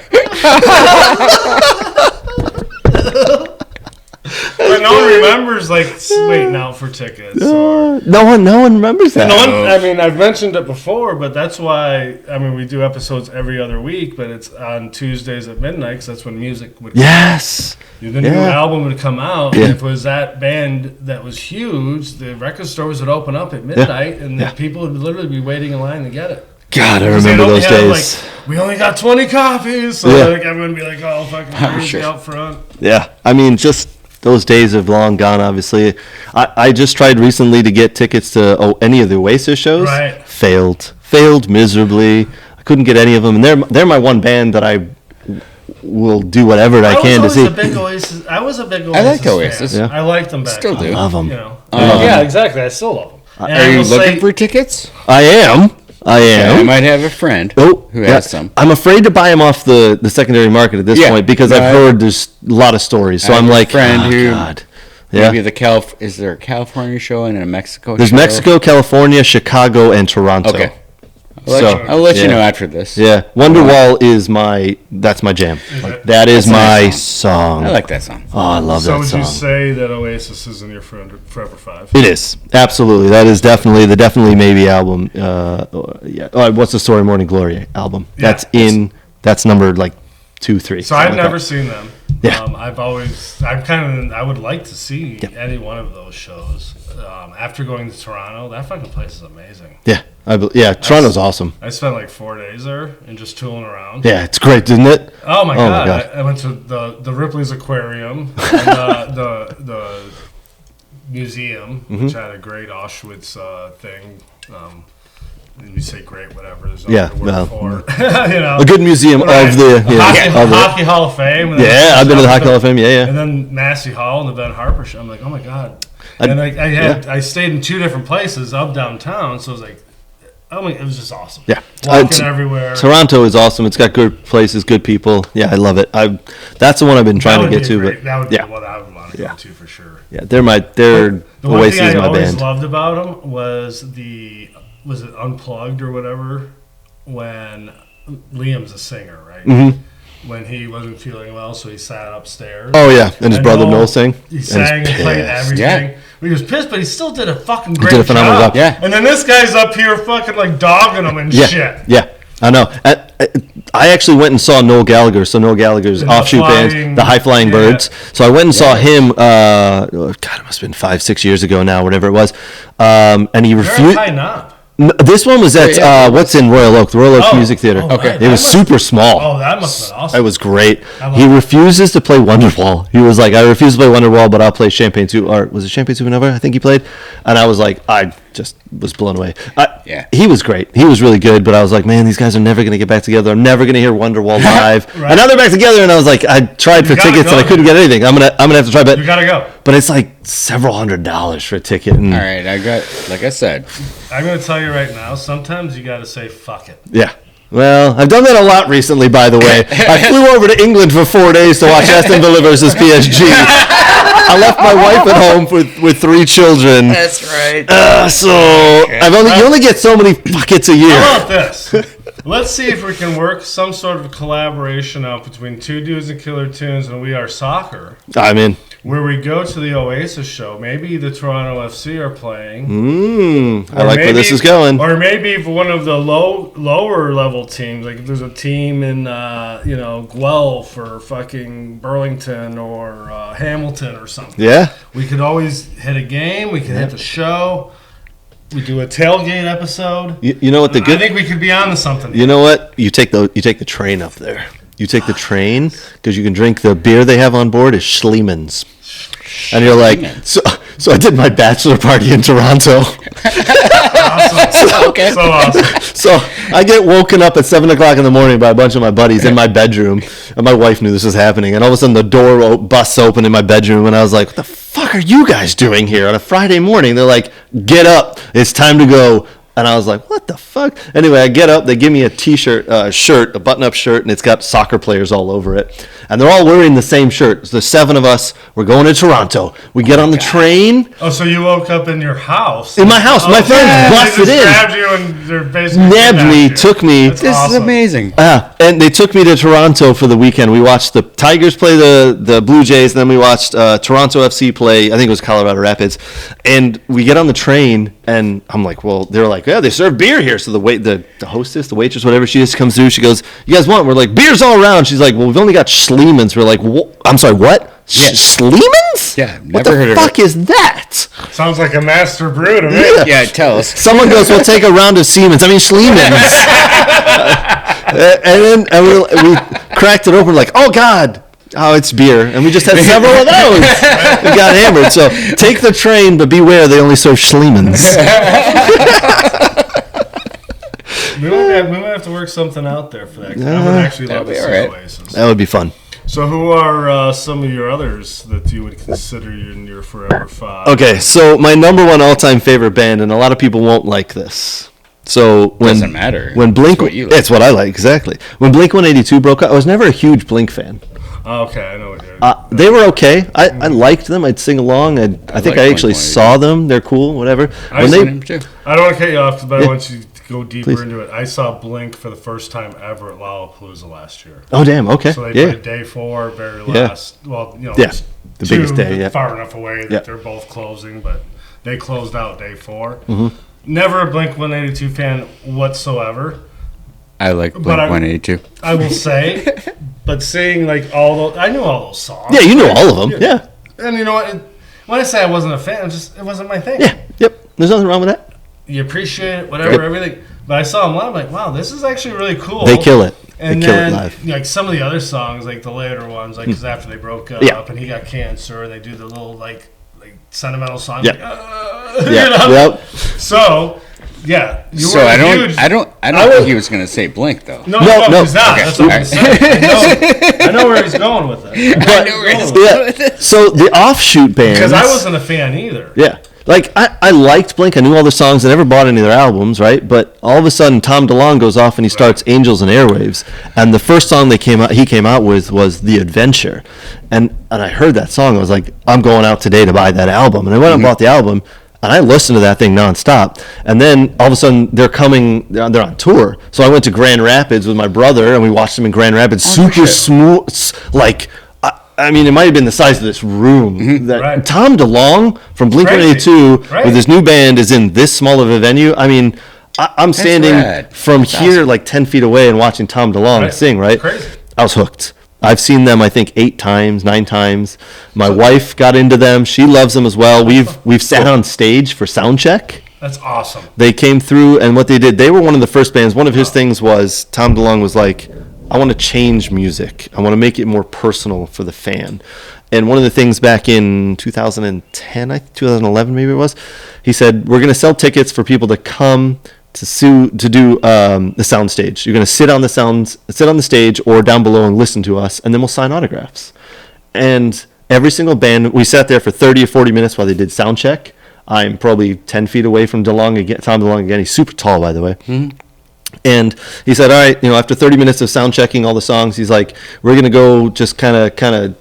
But no one remembers waiting out for tickets. Or, No one remembers that. no one, I mean, I've mentioned it before, but that's why. I mean, we do episodes every other week, but it's on Tuesdays at midnight because that's when music would. Yes. The new Yeah. album would come out, Yeah. and if it was that band that was huge, the record stores would open up at midnight, and the people would literally be waiting in line to get it. God, I Because they'd remember only those have, days. we only got 20 copies, so Yeah. everyone would be like, "Oh, fucking crazy sure. out front." Yeah, I mean, just those days have long gone. Obviously, I just tried recently to get tickets to any of the Oasis shows. Right. Failed miserably. I couldn't get any of them, and they're my one band that I will do whatever I can to see. I was a big Oasis. I like fan. Oasis. Yeah. I liked them back. Still then, do. Love them. You know. Yeah, exactly. I still love them. And Are I you will looking say- for tickets? I am. I might have a friend Oh, who yeah. has some. I'm afraid to buy them off the secondary market at this Yeah. point because No, I've heard there's a lot of stories. So I I'm have a like, friend oh, who- God. Yeah. Maybe is there a California show and a Mexico There's show? Mexico, California, Chicago, and Toronto. Okay. So, I'll let you yeah. know after this. Yeah, Wonderwall is that's my jam. That is That's a my nice song. I like that song. Oh, I love So that would song. you say that Oasis is in your Forever 5? It is absolutely. That is definitely the Definitely Maybe album. Yeah. What's the Story? Morning Glory album. Yeah. That's numbered like 2, 3. So I've something like never that. seen them. Yeah. I would like to see any one of those shows. After going to Toronto, that fucking place is amazing. Yeah. Toronto's awesome. I spent like 4 days there and just tooling around. Yeah, it's great, isn't it? Oh my Oh my god! God. I went to the Ripley's Aquarium, and the museum, Mm-hmm. which had a great Auschwitz thing. And you say great, whatever. There's Yeah, no word well, for. You know, A good museum Right. of the Hockey Hall of Fame. And then Yeah, I've been to the Hockey Hall of Fame. Yeah. And then Massey Hall and the Ben Harper show. I'm like, oh my god! I- And I stayed in 2 different places up downtown, so it was like, oh my, it was just awesome. Yeah. Walking everywhere. Toronto is awesome. It's got good places, good people. Yeah, I love it. That's the one I've been That trying to would get be to. great. But That would be yeah. the one I would want to Yeah. go to for sure. Yeah, they're The one Oasis thing is I my always band. loved about them was was it Unplugged or whatever, when Liam's a singer, right? Mm-hmm. When he wasn't feeling well, so he sat upstairs. Oh yeah, and his And brother Noel, Noel sang. He And sang and he's played pissed. everything. Yeah. He was pissed, but he still did a fucking He great did a phenomenal job. Yeah. And then this guy's up here fucking like dogging him and Yeah, shit. yeah, I know. I actually went and saw Noel Gallagher. So Noel Gallagher's And the offshoot Flying- band, the High Flying yeah. Birds. So I went and saw him. God, it must have been 5-6 years ago now, whatever it was. And he They're refused. high knob. This one was at yeah. what's in Royal Oak, the Royal Oak Oh, Music Theater. oh, Okay. right. It was That must- super small. Oh, that must have been awesome. It was great. I love He it. refuses to play Wonderwall. He was like, I refuse to play Wonderwall, but I'll play Champagne or was it Champagne Supernova? I think he played. And I was like, I just was blown away. Yeah. He was great. He was really good, but I was like, man, these guys are never going to get back together. I'm never going to hear Wonderwall live. Right. And now they're back together, and I was like, I tried for gotta tickets go, and I couldn't dude. get anything. I'm gonna have to try, You gotta go. but it's like several $100s for a ticket. And All right, like I said, I'm gonna tell you right now. Sometimes you gotta say fuck it. yeah. Well, I've done that a lot recently, by the way. I flew over to England for 4 days to watch Aston Villa versus PSG. I left my wife at home with 3 children. That's right. You only get so many buckets a year. How about this? Let's see if we can work some sort of collaboration out between Two Dudes and Killer Tunes and We Are Soccer. I'm in. Where we go to the Oasis show. Maybe the Toronto FC are playing. I like where this is going. Or maybe one of the lower level teams. Like if there's a team in, Guelph or fucking Burlington or Hamilton or something. Yeah. We could always hit a game. We could hit the show. We do a tailgate episode. You know what I think we could be on to something. You know what? You take the train up there. You take the train because you can drink the beer they have on board is Schlieman's. And you're like, so I did my bachelor party in Toronto. Awesome. Okay. So awesome. So I get woken up at 7 o'clock in the morning by a bunch of my buddies in my bedroom. And my wife knew this was happening. And all of a sudden the door busts open in my bedroom. And I was like, what the fuck are you guys doing here on a Friday morning? They're like, get up. It's time to go. And I was like, what the fuck? Anyway, I get up. They give me a T-shirt, a button-up shirt, and it's got soccer players all over it. And they're all wearing the same shirt. So the 7 of us, we're going to Toronto. We get on the train. Oh, so you woke up in your house? In my house. My friends busted in. Grabbed you and they're basically Nabbed me, took me. That's This awesome. is amazing. And they took me to Toronto for the weekend. We watched the Tigers play the Blue Jays, and then we watched Toronto FC play, I think it was Colorado Rapids. And we get on the train, and I'm like, well, they're like, yeah, they serve beer here. So the hostess, the waitress, whatever, she just comes through. She goes, you guys want? We're like, beer's all around. She's like, well, we've only got Schlieman's. We're like, I'm sorry, what? Yeah. Schlieman's? Yeah, what never heard the of fuck is that? Sounds like a master brew to me. Yeah, tell us. Someone goes, we'll take a round of Siemens. I mean, Schlieman's. And then we cracked it open like, oh, God. Oh, it's beer. And we just had several of those. We got hammered. So take the train, but beware, they only serve Schlieman's. We might have to work something out there for that. 'Cause I would actually love to see Oasis. That would be fun. So who are some of your others that you would consider in your Forever 5? Okay, so my number 1 all-time favorite band, and a lot of people won't like this. So when Doesn't matter. When Blink, It's what you like. it's what I like exactly. When Blink 182 broke up, I was never a huge Blink fan. Okay, I know what you're. They were okay. I liked them. I'd sing along. I think like I actually Blink-182. saw them. They're cool. Whatever. I When seen they Him too. I don't want to cut you off, but I want you to go deeper Please. into it. I saw Blink for the first time ever at Lollapalooza last year. oh damn okay So they yeah played day 4, very Yeah. last. Well, Yeah, it's the two biggest day, yeah. far enough away that Yeah. they're both closing, but they closed out day 4. Mm-hmm. Never a Blink 182 fan whatsoever. I like But Blink I- 182. I will say, but seeing like all those, I knew all those songs. yeah you know all of them yeah And you know what? When I say I wasn't a fan, it wasn't my thing. yeah yep. There's nothing wrong with that. You appreciate it, whatever, Yep. everything. But I saw them live, I'm like, wow, this is actually really cool. They kill it. And they kill then, it live. like some of the other songs, like the later ones, like because after they broke up Yeah. and he got cancer, they do the little like sentimental songs. Yeah. Like, Yeah. you know? Yep. So, yeah, you So were I don't, huge. I don't I think would- he was gonna say Blink though. No, No. he's not. Okay. That's what I'm saying. I know where he's going with it. But, yeah. So the offshoot bands. Because I wasn't a fan either. Yeah. Like, I liked Blink. I knew all the songs. I never bought any of their albums, right? But all of a sudden, Tom DeLonge goes off and he starts Angels and Airwaves. And the first song he came out with was The Adventure. And I heard that song. I was like, I'm going out today to buy that album. And I went and bought the album. And I listened to that thing nonstop. And then all of a sudden, they're on tour. So I went to Grand Rapids with my brother, and we watched them in Grand Rapids. Super smooth, like, I mean, it might have been the size of this room. That Right. Tom DeLonge from Blink-182 Right. with his new band is in this small of a venue. I mean, I'm standing rad. from That's here awesome. like 10 feet away and watching Tom DeLonge Right. sing, right? Crazy. I was hooked. I've seen them, I think, 8 times, 9 times. My wife got into them. She loves them as well. We've sat on stage for sound check. That's awesome. They came through, and what they did, they were one of the first bands. One of his things was, Tom DeLonge was like, I want to change music. I want to make it more personal for the fan. And one of the things back in 2010, 2011 maybe it was, he said, we're going to sell tickets for people to come to do the sound stage. You're going to sit on the stage or down below and listen to us, and then we'll sign autographs. And every single band, we sat there for 30 or 40 minutes while they did sound check. I'm probably 10 feet away from Tom DeLonge again. He's super tall, by the way. And he said, all right, after 30 minutes of sound checking all the songs, he's like, we're going to go just kind of,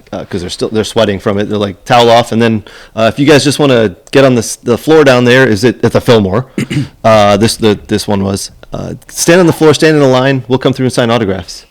because they're sweating from it. They're like, towel off. And then if you guys just want to get on the floor down there, is it at the Fillmore? This one was. Stand on the floor, stand in the line. We'll come through and sign autographs.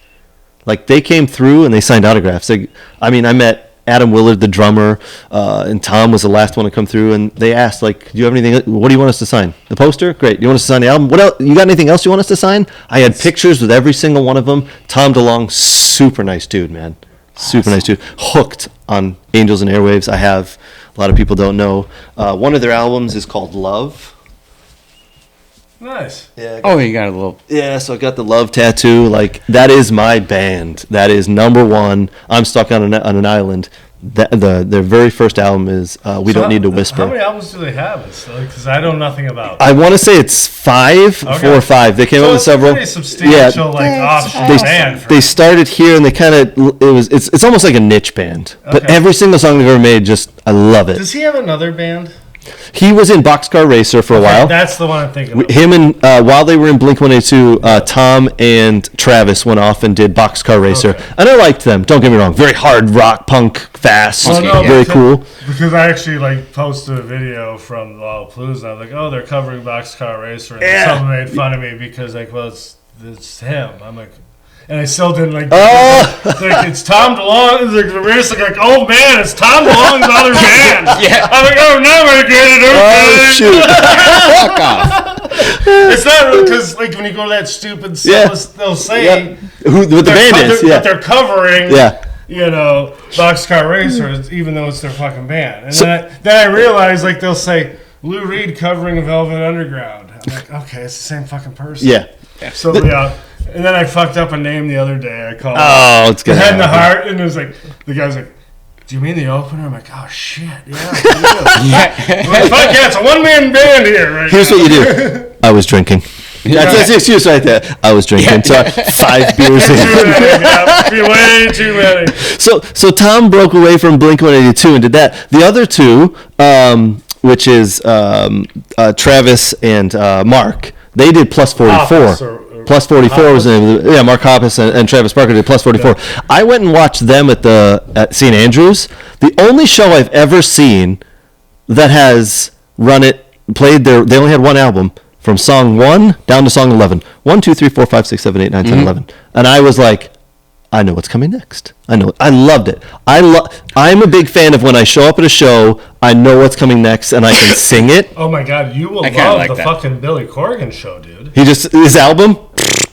Like, they came through and they signed autographs. I met Adam Willard, the drummer, and Tom was the last one to come through, and they asked, like, do you have anything, what do you want us to sign? The poster? Great. Do you want us to sign the album? What else? You got anything else you want us to sign? I had pictures with every single one of them. Tom DeLonge, super nice dude, man. Super nice dude. Hooked on Angels and Airwaves. I have, a lot of people don't know. One of their albums is called Love. Nice. Yeah. Oh, you got a little. Yeah, so I got the Love tattoo. Like, that is my band. That is number one. I'm Stuck on an Island. Their very first album is We Don't Need to Whisper. How many albums do they have? Because I know nothing about. I want to say it's 5, okay. 4 or 5. They came out with several. Pretty substantial, offshoot band. They started here, and they kind of it's almost like a niche band. Okay. But every single song they've ever made, I love it. Does he have another band? He was in Boxcar Racer for a while. That's the one I'm thinking of. Him and while they were in Blink-182, Tom and Travis went off and did Boxcar Racer, and I liked them. Don't get me wrong, very hard rock, punk, fast, very cool. Because I actually posted a video from Lollapalooza. I was like, oh, they're covering Boxcar Racer, and someone made fun of me because it's him. I'm like. And I still didn't it's Tom DeLonge. Like, oh man, it's Tom DeLonge's other band. Yeah. I'm like, oh, now I get it. Okay. Shoot. Fuck off. It's not really because, when you go to that stupid set, they'll say who the band is. That they're covering. Boxcar Racer, even though it's their fucking band. And then I realized, they'll say Lou Reed covering Velvet Underground. I'm like, okay, it's the same fucking person. Yeah. So and then I fucked up a name the other day. I called it's good. Head in the Heart, and it was like, the guy's like, do you mean the opener? I'm like, oh shit, yeah. Fuck yeah, it's a one-man band here right Here's now. What you do. I was drinking. That's the excuse right there. I was drinking. So 5 beers in. Way too many. So Tom broke away from Blink-182 and did that. The other two, which is Travis and Mark, they did Plus 44. Plus 44 was the name of the, Mark Hoppus and Travis Barker did Plus 44. Yeah. I went and watched them at St. Andrews. The only show I've ever seen that has played they only had one album from song 1 down to song 11. 1, 2, 3, 4, 5, 6, 7, 8, 9, 10, 11. And I was like, I know what's coming next. I know. I loved it. I'm a big fan of when I show up at a show, I know what's coming next, and I can sing it. Oh my God, you will love the fucking Billy Corgan show, dude. His album?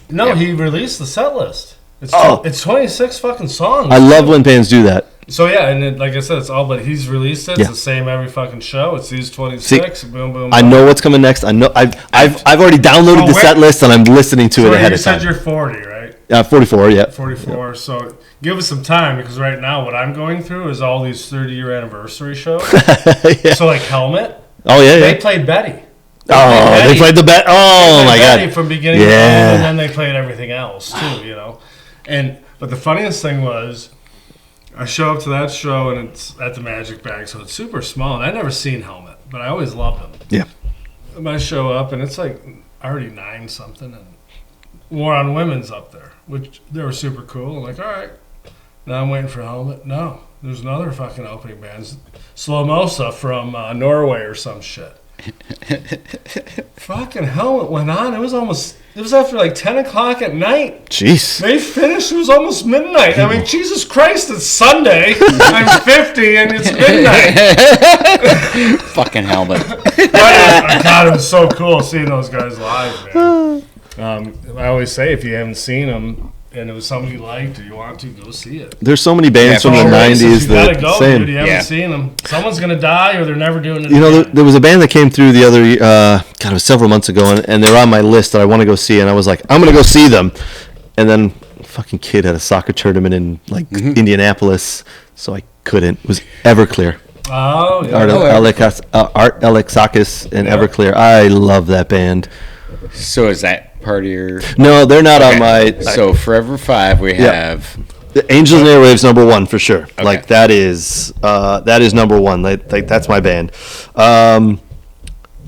No, he released the set list. It's 26 fucking songs. I love when bands do that. So and like I said, it's all but he's released it. It's the same every fucking show. It's these 26. Boom, boom. I know what's coming next. I know. I've already downloaded the set list and I'm listening to it ahead of time. You said you're 40, right? 44. Yeah. 44. Yep. So give us some time because right now what I'm going through is all these 30-year anniversary shows. So Helmet. Oh yeah. They played Betty. They played the bet. Oh my God! From beginning to end, and then they played everything else too, But the funniest thing was, I show up to that show and it's at the Magic Bag, so it's super small, and I never seen Helmet, but I always loved them. Yeah. And I show up and it's already 9 something, and War on Women's up there, which they were super cool. I'm like, all right, now I'm waiting for Helmet. No, there's another fucking opening band, Slomosa from Norway or some shit. Fucking Helmet went on. It was after 10 o'clock at night. Jeez. They finished. It was almost midnight. I mean, Jesus Christ, it's Sunday. I'm 50 and it's midnight. Fucking Helmet. God, it was so cool seeing those guys live, man. I always say if you haven't seen them and it was something you liked or you want to, go see it. There's so many bands from the 90s that you gotta go, dude. You haven't seen them. Someone's gonna die or they're never doing it again. There was a band that came through the other it was several months ago, and they're on my list that I want to go see, and I was like, I'm gonna go see them. And then a fucking kid had a soccer tournament in Indianapolis, so I couldn't. It was Everclear. Oh, yeah. Art Alexakis and Everclear. I love that band. So is that part of your... No, they're not on my... So Forever 5 we have... The Angels and Airwaves number 1 for sure. Okay. That is number 1. That's my band. And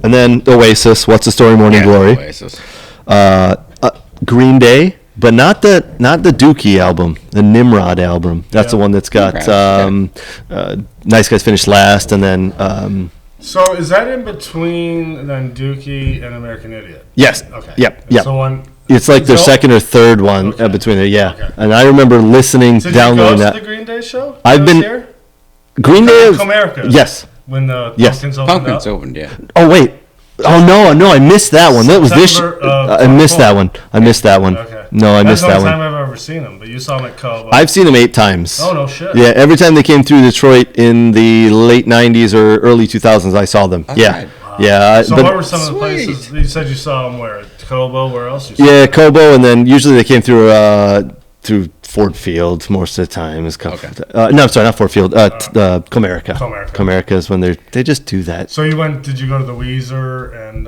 then Oasis, What's the Story, Morning Glory. Oasis. Green Day, but not the Dookie album, the Nimrod album. That's the one that's got Nice Guys Finished Last, and then. So is that in between then Dookie and American Idiot? Yes. Okay. Yep. So one. It's like their second or third one between there. Yeah. Okay. And I remember listening, downloading that. Did you go to the Green Day show? I've been here? Green Day. Comerica. Yes. When the Pumpkins opened up. Yeah. Oh wait. Oh no! I missed that one. That was this. I missed that one. Okay. No, I missed that one. That's the only time I've ever seen them. But you saw them at Cobo. I've seen them 8 times. Oh no shit. Yeah, every time they came through Detroit in the late '90s or early 2000s, I saw them. Yeah. Right. Wow. Yeah. So what were some of the places you said you saw them? Where? Cobo. Where else? Yeah, Cobo, and then usually they came through Ford Field most of the time. No, sorry, not Ford Field. Comerica. Comerica is when they just do that. So Did you go to the Weezer and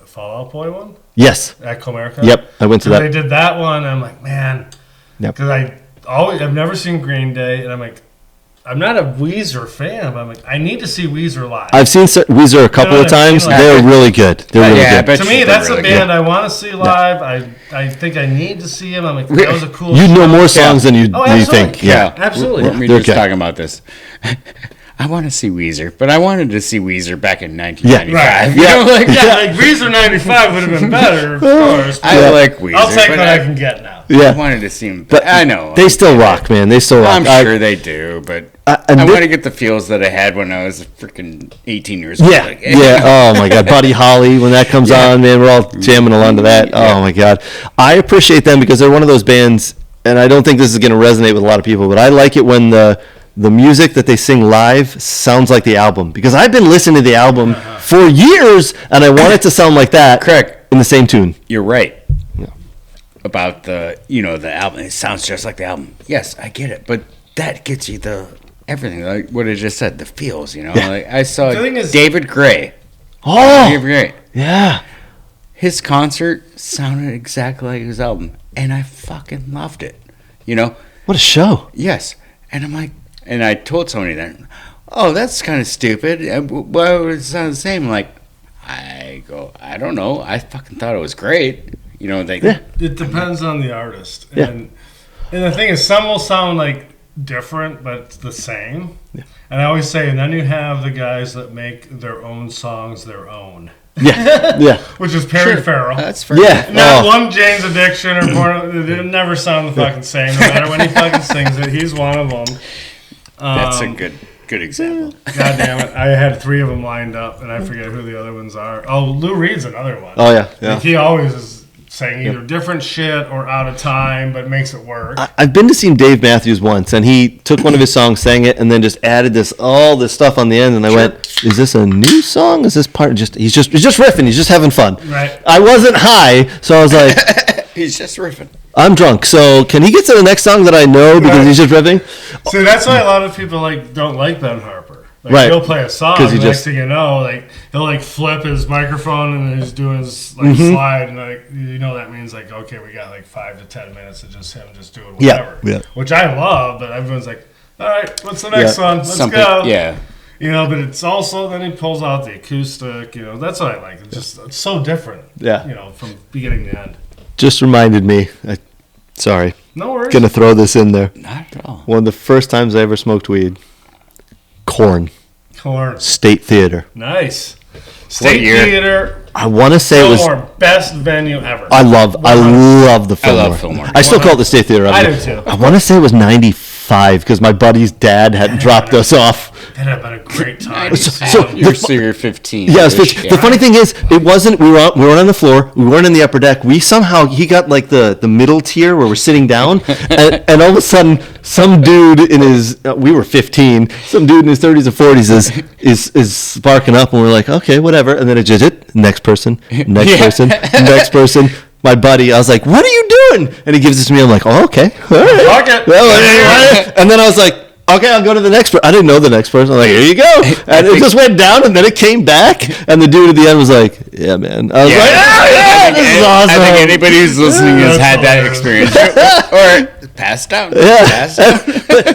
Fall Out Boy one? Yes. At Comerica. Yep, I went to that. They did that one. And I'm like, man. Yep. Because I've never seen Green Day, and I'm like, I'm not a Weezer fan, but I'm like, I need to see Weezer live. I've seen Weezer a couple of times. They're really good. They're really good. To me, that's a band I want to see live. I think I need to see him. I'm like, that was a cool You know more songs than you think. Yeah, absolutely. We were just talking about this. I want to see Weezer, but I wanted to see Weezer back in 1995. Right. Like Weezer 95 would have been better, of course. I like Weezer. I'll take what I can get now. Yeah. I wanted to see him, but I know. They still rock, man. They still rock. I'm sure they do, but I want to get the feels that I had when I was freaking 18 years old. Yeah, Oh, my God. Buddy Holly, when that comes on, man, we're all jamming along to that. Oh, my God. I appreciate them because they're one of those bands, and I don't think this is going to resonate with a lot of people, but I like it when the music that they sing live sounds like the album, because I've been listening to the album for years, and I want it to sound like that. Correct. In the same tune. You're right. About the album. It sounds just like the album. Yes, I get it, but that gets you everything, like what I just said, the feels, Like I saw David Gray. Oh, David Gray. Yeah. His concert sounded exactly like his album, and I fucking loved it. What a show. Yes, and I'm like, and I told somebody that, oh, that's kind of stupid. Why would it sound the same? Like, I don't know. I fucking thought it was great. It depends on the artist. And the thing is, some will sound like different, but it's the same. Yeah. And I always say, and then you have the guys that make their own songs their own. Yeah. Which is Perry Farrell. That's fair. Yeah. Not one Jane's Addiction or Porno. They never sound the fucking same, no matter when he fucking sings it. He's one of them. That's a good example. God damn it. I had 3 of them lined up, and I forget who the other ones are. Oh, Lou Reed's another one. Oh, yeah. Like he always is saying either different shit or out of time, but makes it work. I've been to see Dave Matthews once, and he took one of his songs, sang it, and then just added all this stuff on the end. And I went, "Is this a new song? Is this part he's just riffing? He's just having fun." Right. I wasn't high, so I was like, "He's just riffing." I'm drunk, so can he get to the next song that I know because he's just riffing? See, that's why a lot of people don't like Ben Harper. Right. He'll play a song, and next thing you know, he'll flip his microphone and he's doing his slide, and that means okay, we got 5 to 10 minutes of just him just doing whatever. Yeah. Which I love, but everyone's like, all right, what's the next one? Let's go. Yeah. But it's also then he pulls out the acoustic. That's what I like. It's so different. Yeah. From beginning to end. Just reminded me. Sorry. No worries. Gonna throw this in there. Not at all. One of the first times I ever smoked weed. Corn. State Theater. Nice. State Theater. I want to say Fillmore, it was best venue ever. I love the Fillmore. I love Fillmore. I still call it the State Theater. I do too. I want to say it was 95 because my buddy's dad had dropped us off. That'd have been a great time. So you're 15. Yeah, it was 15. Yeah. The funny thing is, it wasn't. We weren't on the floor. We weren't in the upper deck. He got the middle tier where we're sitting down, and all of a sudden, some dude in his we were 15. Some dude in his 30s or 40s is sparking up, and we're like, okay, whatever. And then it just next person, next person. My buddy, I was like, what are you doing? And he gives it to me. I'm like, oh, okay. All right. Fuck it. And then I was like, okay, I'll go to the next person. I didn't know the next person. I'm like, here you go. And it just went down, and then it came back. And the dude at the end was like, yeah, man. I was like, this is awesome. I think anybody who's listening has had that experience. Or passed out. Yeah. Passed out.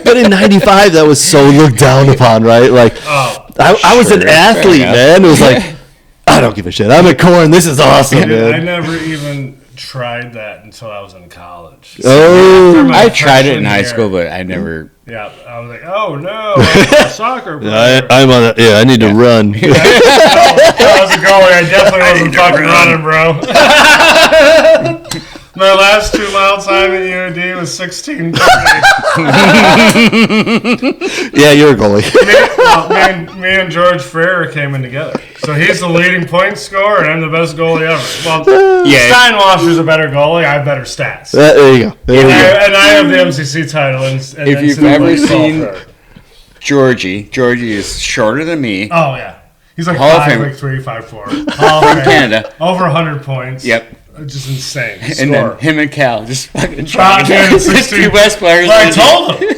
But in 95, that was so looked down upon, right? Like, I was an athlete, man. It was like, I don't give a shit. I'm at Corn. This is awesome, man. I never even tried that until I was in college. Oh, I tried it in high year, school, but I never. Yeah, I was like, oh no, I'm a soccer player. I'm on it. Yeah, I need to run. If I was a goalie, I definitely wasn't fucking running, bro. My last 2 mile time at UAD was 16:30. Yeah, you're a goalie. Me and George Ferrer came in together. So he's the leading point scorer, and I'm the best goalie ever. Well, Steinwasser's a better goalie. I have better stats. There you go. And I have the MCC title. And If you've ever seen Georgie is shorter than me. Oh, yeah. He's like Hall of 5'3", 5'4". Hall of Fame. Canada. Over 100 points. Yep. Just insane. And then him and Cal just fucking Dropped dropping in his 2 best players. I told him.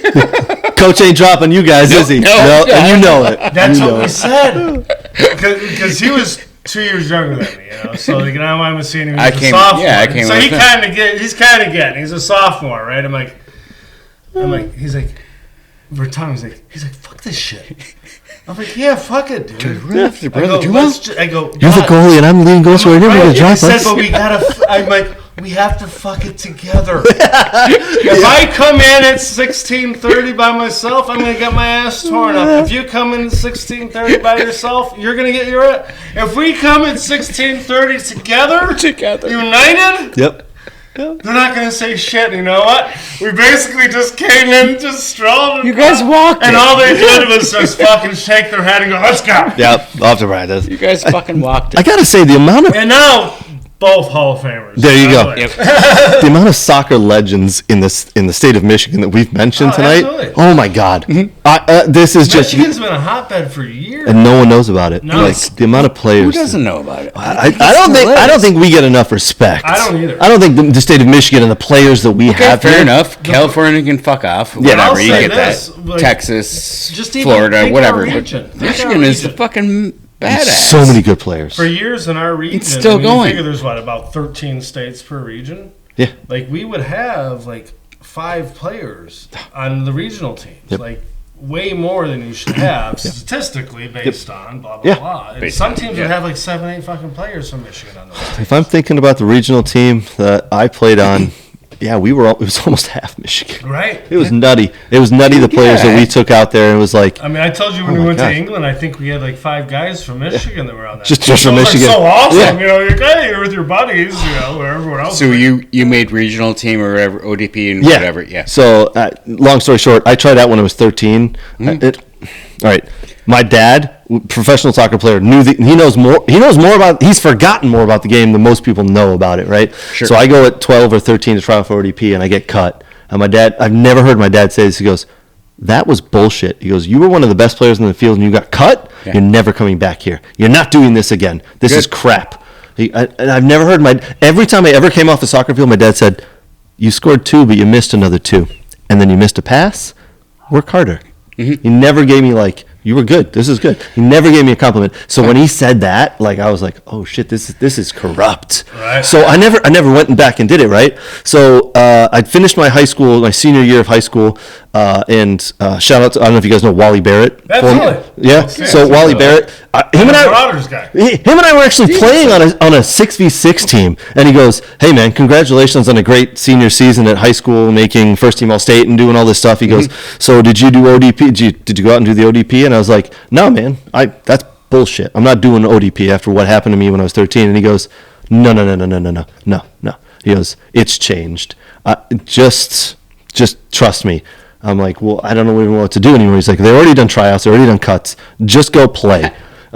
Coach ain't dropping you guys, is he? No, and you know it. That's what we said. Because he was 2 years younger than me, you know. So like, now I'm a senior. He's a sophomore. Yeah, I came. So he's kind of getting. He's a sophomore, right? I'm like, he's like, for Tom, he's like, fuck this shit. I'm like, yeah, fuck it, dude. You're the goalie and I'm the leading goal scorer. You're going to drop He said, us. but I'm like, we have to fuck it together. If I come in at 16:30 by myself, I'm gonna get my ass torn up. If you come in at 16:30 by yourself, you're gonna get your. If we come at 16:30 together, united, Yep. they're not gonna say shit. You know what? We basically just came in, just strolled. You guys walked and it. all they did was just fucking shake their head and go, "Let's go." Yep. Off to practice. You guys fucking walked it. I gotta say the amount of And now both Hall of Famers. There you go. Yep. the amount of soccer legends in the state of Michigan that we've mentioned tonight. Absolutely. Oh my God. This is just Michigan's been a hotbed for years. and no one knows about it. No. Like the amount of players. Who doesn't know about it? I don't think we get enough respect. I don't either. I don't think the state of Michigan and the players that we have Fair here. enough. California can fuck off. Yeah, Whatever. I'll You say get this, that. like, Texas, just even Florida, think whatever. our But region. Think Michigan our is the region. fucking badass. So many good players. For years in our region, still when you going. figure there's about 13 states per region. Yeah. Like we would have like 5 players on the regional teams. Yep. Like way more than you should have statistically based on blah blah Yeah. blah. And Based some on- teams yeah. would have like 7, 8 fucking players from Michigan on those teams. If I'm thinking about the regional team that I played on, yeah, it was almost half Michigan. Right. It was nutty. It was nutty, the players that we took out there. It was like, I mean, I told you when Oh we my went gosh. to England, I think we had like 5 guys from Michigan that were on that. Just team. from It was, Michigan. Like, so awesome. Yeah. You know, you're hey, you're with your buddies, you know, or everyone else. So you made regional team or whatever, ODP and yeah. whatever. Yeah. So, long story short, I tried out when I was 13. All right. My dad, professional soccer player, he knows more about. He's forgotten more about the game than most people know about it, right? Sure. So I go at 12 or 13 to try out for ODP, and I get cut. And my dad, I've never heard my dad say this. He goes, "That was bullshit." He goes, "You were one of the best players in the field, and you got cut. Yeah. You're never coming back here. You're not doing this again. This is crap." And I've never heard every time I ever came off the soccer field, my dad said, "You scored 2, but you missed another 2, and then you missed a pass. Work harder." He never gave me like, "You were good. This is good." He never gave me a compliment. So when he said that, like I was like, "Oh shit, this is corrupt." Right. So I never went back and did it. Right. So I'd finished my senior year of high school, and shout out to, I don't know if you guys know Wally Barrett. Absolutely. Yeah. So Wally Barrett, him and I. Marauders guy. Him and I were actually playing on a 6v6 team, and he goes, "Hey man, congratulations on a great senior season at high school, making first team All State and doing all this stuff." He goes, "So did you do ODP? Did you go out and do the ODP?" And I was like, "No man, that's bullshit. I'm not doing ODP after what happened to me when I was 13." And he goes, "No. He goes, "It's changed. Just trust me." I'm like, "Well, I don't even know what to do anymore." He's like, "They've already done tryouts. They've already done cuts. Just go play."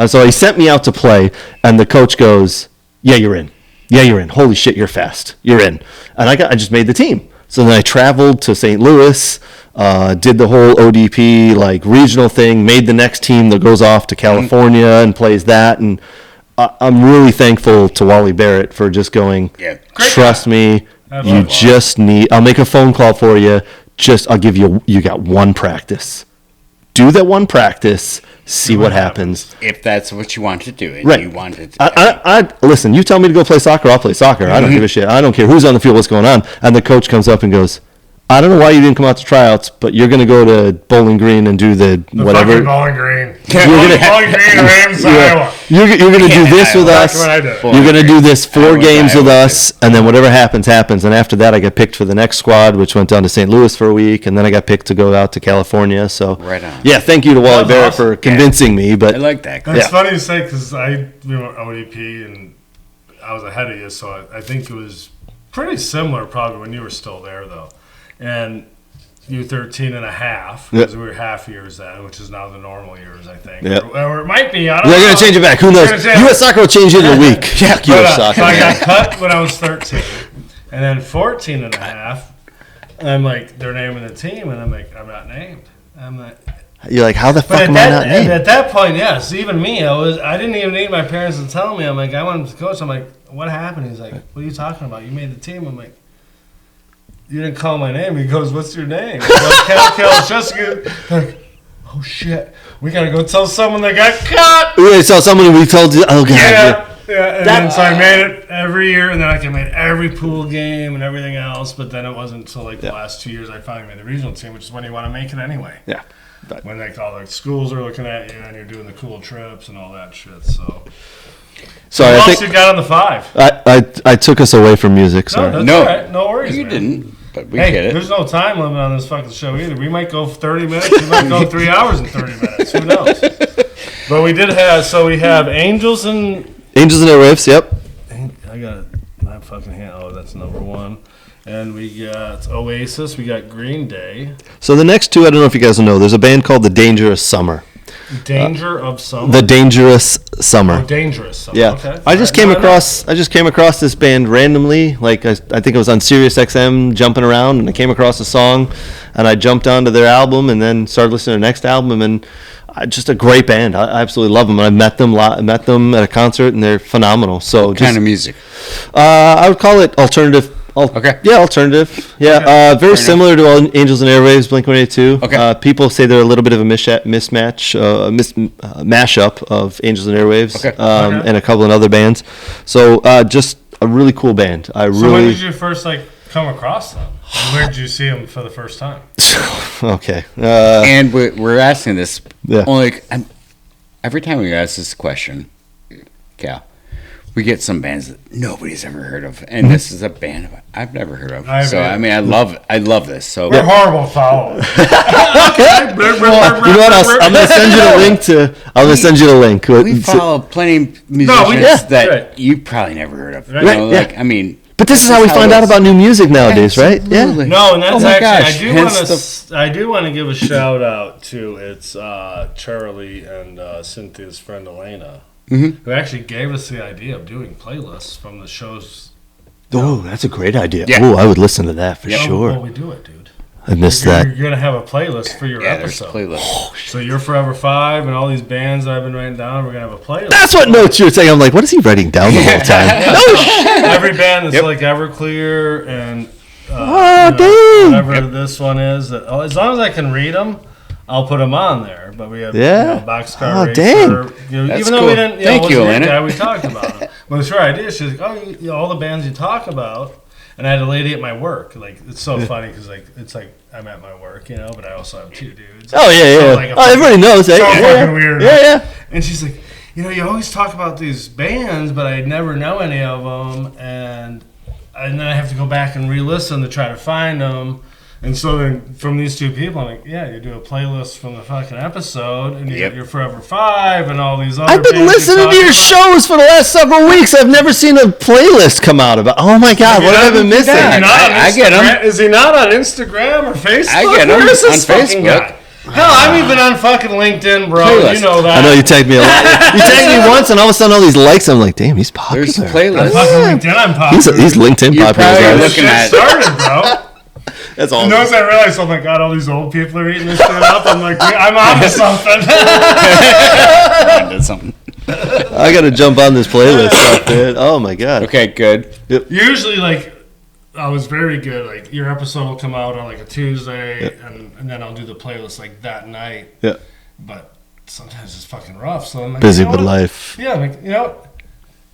So he sent me out to play, and the coach goes, "Yeah, you're in. Yeah, you're in. Holy shit, you're fast. You're in." And I just made the team. So then I traveled to St. Louis, did the whole ODP like regional thing, made the next team that goes off to California and plays that. And I'm really thankful to Wally Barrett for just going, Yeah. "Trust me, you Wally. just need, I'll make a phone call for you. I'll give you got one practice. Do that one practice, see what happens." If that's what you want to do, and Right. you want it. I listen, you tell me to go play soccer, I'll play soccer. I don't give a shit. I don't care who's on the field, what's going on. And the coach comes up and goes, I don't know why you didn't come out to tryouts, but you're going to go to Bowling Green and do the whatever. Fucking Bowling Green. Bowling Green, Rams, Iowa. You're going to do this with us. You're going to do this 4 games with us, and then whatever happens, happens. And after that, I got picked for the next squad, which went down to St. Louis for a week, and then I got picked to go out to California. So, right on. Yeah, thank you to Wally Barrett for convincing me. But I like that. It's funny to say because we were ODP and I was ahead of you, so I think it was pretty similar probably when you were still there though, and. You 13 and a half, because we were half years then, which is now the normal years, I think. Yep. Or it might be, I don't know. They're going to change it back. Who knows? U.S. Soccer will change it in a week. Yeah, U.S. Soccer. So I got cut when I was 13. And then 14 and a half, I'm like, they're naming the team, and I'm like, I'm not named. I'm like... You're like, how the fuck am I not named? At that point, yes, even me, I didn't even need my parents to tell me. I'm like, I wanted to coach. I'm like, what happened? He's like, what are you talking about? You made the team. I'm like, you didn't call my name. He goes, what's your name? Cal, Jessica. Like, oh shit, we gotta go tell someone that got cut. We gotta tell someone we told you. Oh god. Yeah. And then so I made it every year, and then I made every pool game and everything else. But then it wasn't until like the last 2 years I finally made the regional team, which is when you want to make it anyway. Yeah. When like all the schools are looking at you and you're doing the cool trips and all that shit. So. Sorry, Who I else think you got on the 5? I took us away from music. Sorry. No, all right. No worries. You man. didn't. But we Hey, get it. there's no time limit on this fucking show either. We might go 30 minutes. We might go 3 hours and 30 minutes. Who knows? But we did have, so we have Angels and Airwaves, yep. I got my fucking hand. Oh, that's number 1. And we got Oasis. We got Green Day. So the next 2, I don't know if you guys know. There's a band called The Dangerous Summer. Danger of Summer. The Dangerous Summer. Oh, Dangerous Summer. Yeah. Okay. I just came across this band randomly. Like I think it was on Sirius XM jumping around, and I came across a song, and I jumped onto their album, and then started listening to their next album, and just a great band. I absolutely love them. And I met them at a concert, and they're phenomenal. So What kind of music? I would call it alternative. Okay. Yeah, alternative. Yeah, very similar to Angels and Airwaves, Blink-182. Okay. People say they're a little bit of a mashup of Angels and Airwaves, and a couple of other bands. So just a really cool band. So when did you first come across them? And where did you see them for the first time? Okay. And we're asking this Yeah. every time we ask this question, Cal, we get some bands that nobody's ever heard of, and this is a band I've never heard of. I love this. So We're horrible followers. Well, you know what? I'm gonna send you the link I'm gonna send you the link. we follow plenty of musicians that right. you probably never heard of. Right. You know, Yeah. But this is how we find out about new music nowadays, right? Yeah. No, and that's Oh my actually gosh. I do want to give a shout out to Charlie and Cynthia's friend Elena, who actually gave us the idea of doing playlists from the shows. Oh, that's a great idea. Yeah. Oh, I would listen to that for Well, sure. we do it, dude. I missed You're that. gonna have a playlist for your Yeah, there's episode. playlists. So you're Forever 5 and all these bands that I've been writing down. We're gonna have a playlist. That's what notes you're saying. I'm like, what is he writing down the whole time? Every band is like Everclear and damn. whatever this one is. As long as I can read them, I'll put them on there. But we have Boxcar Oh, Racer. dang. That's even though cool. we didn't, Thank you, wasn't your Elena. guy, we talked about it. But it's her idea. She's like, all the bands you talk about. And I had a lady at my work. Like, it's so funny because it's like I'm at my work, but I also have 2 dudes. Oh, yeah. So, like, Everybody knows. so Yeah. fucking weird. Yeah. And she's like, you always talk about these bands, but I never know any of them, and then I have to go back and re-listen to try to find them. And so then from these 2 people, I'm like, you do a playlist from the fucking episode, and you get your Forever 5 and all these other I've been bands listening to your shows for the last several weeks. I've never seen a playlist come out about. Oh my God, what have I been missing? I get him. Is he not on Instagram or Facebook? I get him Where is this on fucking Facebook. guy? Hell, I'm even on fucking LinkedIn, bro. Playlist. You know that. I know you tagged me a lot. You tagged me once, and all of a sudden, all these likes. I'm like, damn, he's popular. There's On playlists. fucking LinkedIn, I'm popular. He's LinkedIn You're popular. probably guys. looking at- started, bro. That's And awesome. once I realized, oh my God, all these old people are eating this shit up, I'm like, I'm on to something. I did something. I got to jump on this playlist stuff, dude. Oh my God. Okay, good. Usually, I was very good. Like, your episode will come out on a Tuesday, and then I'll do the playlist that night. Yeah. But sometimes it's fucking rough. So I'm like, Busy you know with what? life. Yeah, I'm like,